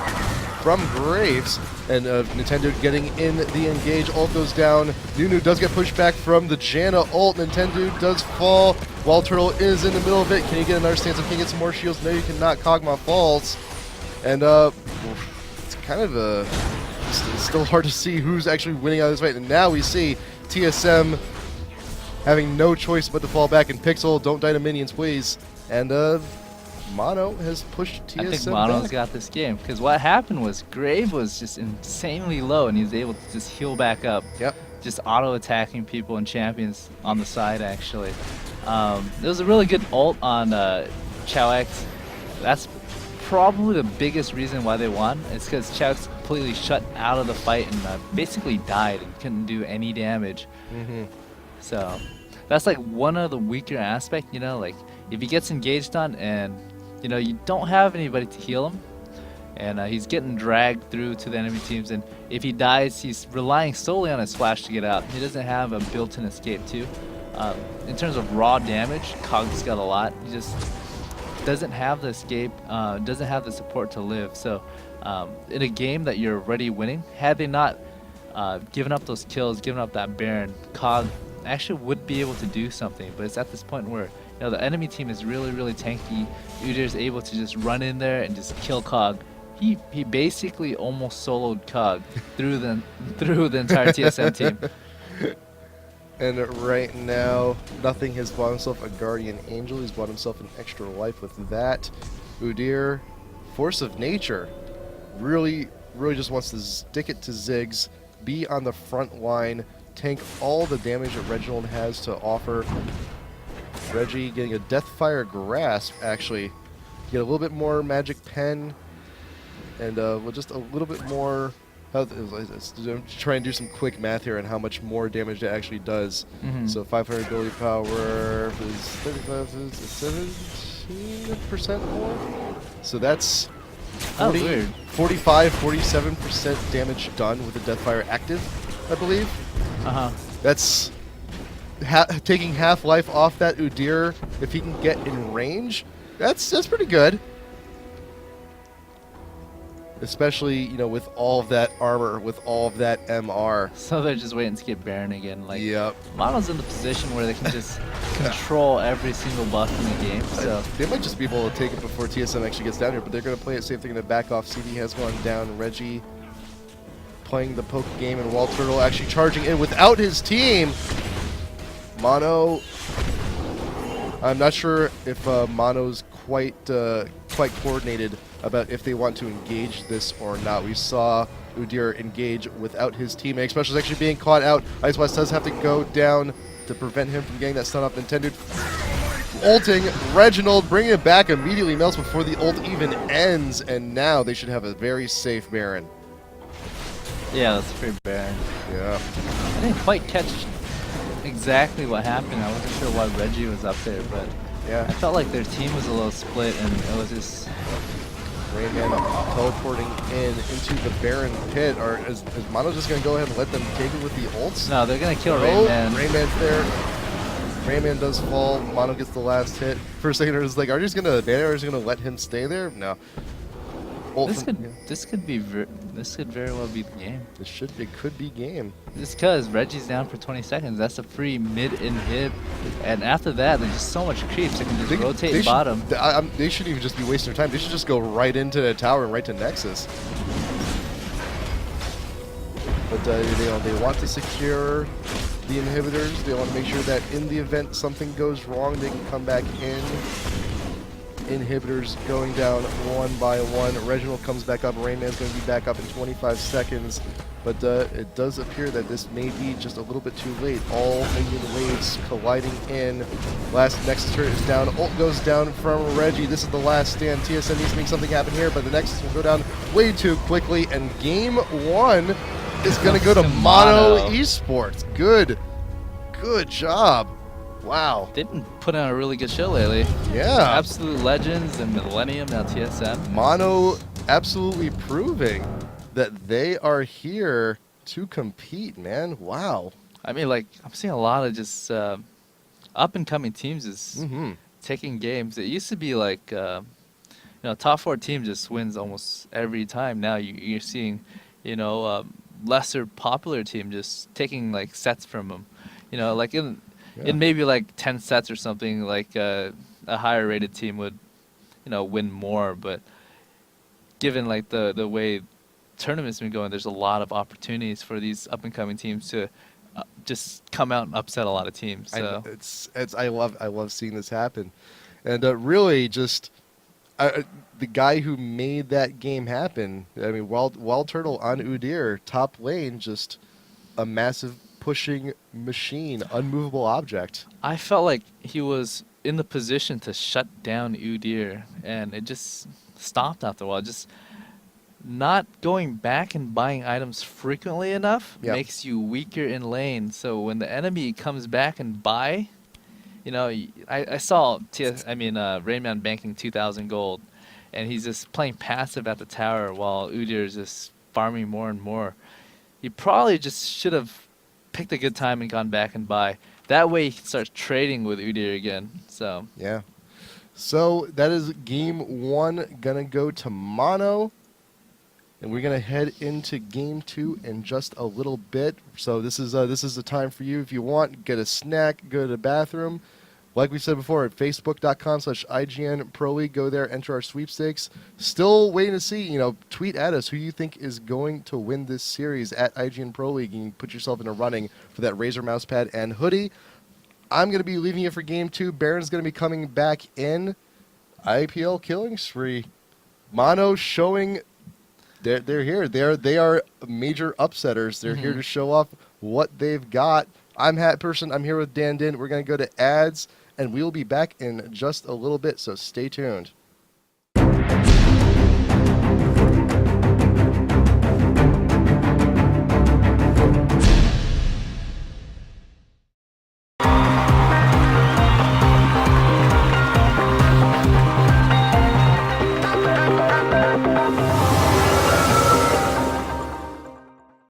from Graves, and Nintendo getting in the engage. Ult goes down. Nunu does get pushed back from the Janna ult. Nintendo does fall. Wild Turtle is in the middle of it. Can you get another stance up? Can you get some more shields? No, you cannot. Kog'Meow falls. And it's kind of it's still hard to see who's actually winning out of this fight. And now we see TSM having no choice but to fall back. And Pixel, don't die to minions, please. And Mono has pushed TSM I think Mono's back. got this game, because what happened was Grave was just insanely low, and he was able to just heal back up. Yep. Just auto-attacking people and champions on the side, actually. There was a really good ult on Chow X. That's probably the biggest reason why they won. It's because Chow X completely shut out of the fight and basically died and couldn't do any damage. So that's one of the weaker aspects, if he gets engaged on and you don't have anybody to heal him, and he's getting dragged through to the enemy teams, and if he dies, he's relying solely on his flash to get out. He doesn't have a built-in escape too. In terms of raw damage, Cog's got a lot. He just doesn't have the escape, doesn't have the support to live. So in a game that you're already winning, had they not given up those kills, given up that Baron, Cog actually would be able to do something. But it's at this point where the enemy team is really, really tanky. Udir's able to just run in there and just kill Cog. He basically almost soloed Cog through the entire TSM team. And right now, nothing has bought himself a Guardian Angel. He's bought himself an extra life with that. Udyr, Force of Nature, really just wants to stick it to Ziggs, be on the front line, tank all the damage that Reginald has to offer. Reggie getting a Deathfire Grasp, actually. Get a little bit more Magic Pen, and with just a little bit more health. I'm trying to do some quick math here on how much more damage it actually does. So 500 ability power is 35, is 17% more. So that's 40, 45, 47% damage done with the Deathfire active, I believe. That's taking half life off that Udyr. If he can get in range, that's pretty good. Especially, you know, with all of that armor, with all of that MR. So they're just waiting to get Baron again. Like, yep. Mono's in the position where they can just control every single buff in the game. So they might just be able to take it before TSM actually gets down here, but they're going to play it safe. They're going to back off. CD has gone down. Reggie playing the poke game, and Wall Turtle actually charging in without his team. Mono, I'm not sure if Mono's quite coordinated about if they want to engage this or not. We saw Udyr engage without his teammate. Especially actually being caught out. Ice West does have to go down to prevent him from getting that stun off intended. Ulting Reginald, bringing it back, immediately melts before the ult even ends, and now they should have a very safe Baron. yeah, that's a free Baron. Yeah. I didn't quite catch exactly what happened. I wasn't sure why Reggie was up there, but Yeah. I felt like their team was a little split, and it was just Rayman teleporting into the Baron pit. Or is Mono just going to go ahead and let them take it with the ults? no. They're gonna kill Oh, Rayman. Rayman's there. Rayman does fall. Mono gets the last hit. For a second, it was like, are you just going to abandon it, or are you just going to let him stay there? No. Ult This from- could yeah. this could very well be the game. It could be game. Just because Reggie's down for 20 seconds, that's a free mid inhib, and after that, there's just so much creeps that can just rotate should- bottom. They shouldn't even just be wasting their time. They should just go right into the tower and right to Nexus. But they want to secure the inhibitors. They want to make sure that in the event something goes wrong, they can come back in. Inhibitors going down one by one. Reginald comes back up. Rayman's going to be back up in 25 seconds. But it does appear that this may be just a little bit too late. All minion waves colliding in. Last Nexus turret is down. Ult goes down from Reggie. This is the last stand. TSM needs to make something happen here, but the Nexus will go down way too quickly. And game one is going to go to Mono Esports. Good job. Wow. They've put on a really good show lately. Yeah. Absolute Legends and Millennium, now TSM. Mono absolutely proving that they are here to compete, man. Wow. I mean, like, I'm seeing a lot of just up-and-coming teams just taking games. It used to be like, top 4 team just wins almost every time. Now you're seeing, lesser popular team just taking, like, sets from them. Like in maybe like 10 sets or something, like a higher rated team would, win more. But given like the way tournaments been going, there's a lot of opportunities for these up and coming teams to just come out and upset a lot of teams. So I love seeing this happen, and really just the guy who made that game happen. I mean, Wild Turtle on Udyr, top lane, just a massive pushing machine, unmovable object. I felt like he was in the position to shut down Udyr, and it just stopped after a while. Just not going back and buying items frequently enough makes you weaker in lane. So when the enemy comes back and buy, I saw Rayman banking 2,000 gold, and he's just playing passive at the tower while Udyr is just farming more and more. He probably just should have picked a good time and gone back and buy. That way he can start trading with Udyr again. So yeah. So that is game one gonna go to Mono. And we're gonna head into game two in just a little bit. So this is the time for you. If you want, get a snack, go to the bathroom. Like we said before, at facebook.com/IGN Pro League, go there, enter our sweepstakes. Still waiting to see, tweet at us who you think is going to win this series at IGN Pro League. You can put yourself in a running for that Razer mouse pad and hoodie. I'm going to be leaving you for game 2. Baron's going to be coming back in. IPL killing spree. Mono showing they're here. They are major upsetters. They're here to show off what they've got. I'm Hat Person. I'm here with Dan Din. We're going to go to ads, and we will be back in just a little bit, so stay tuned.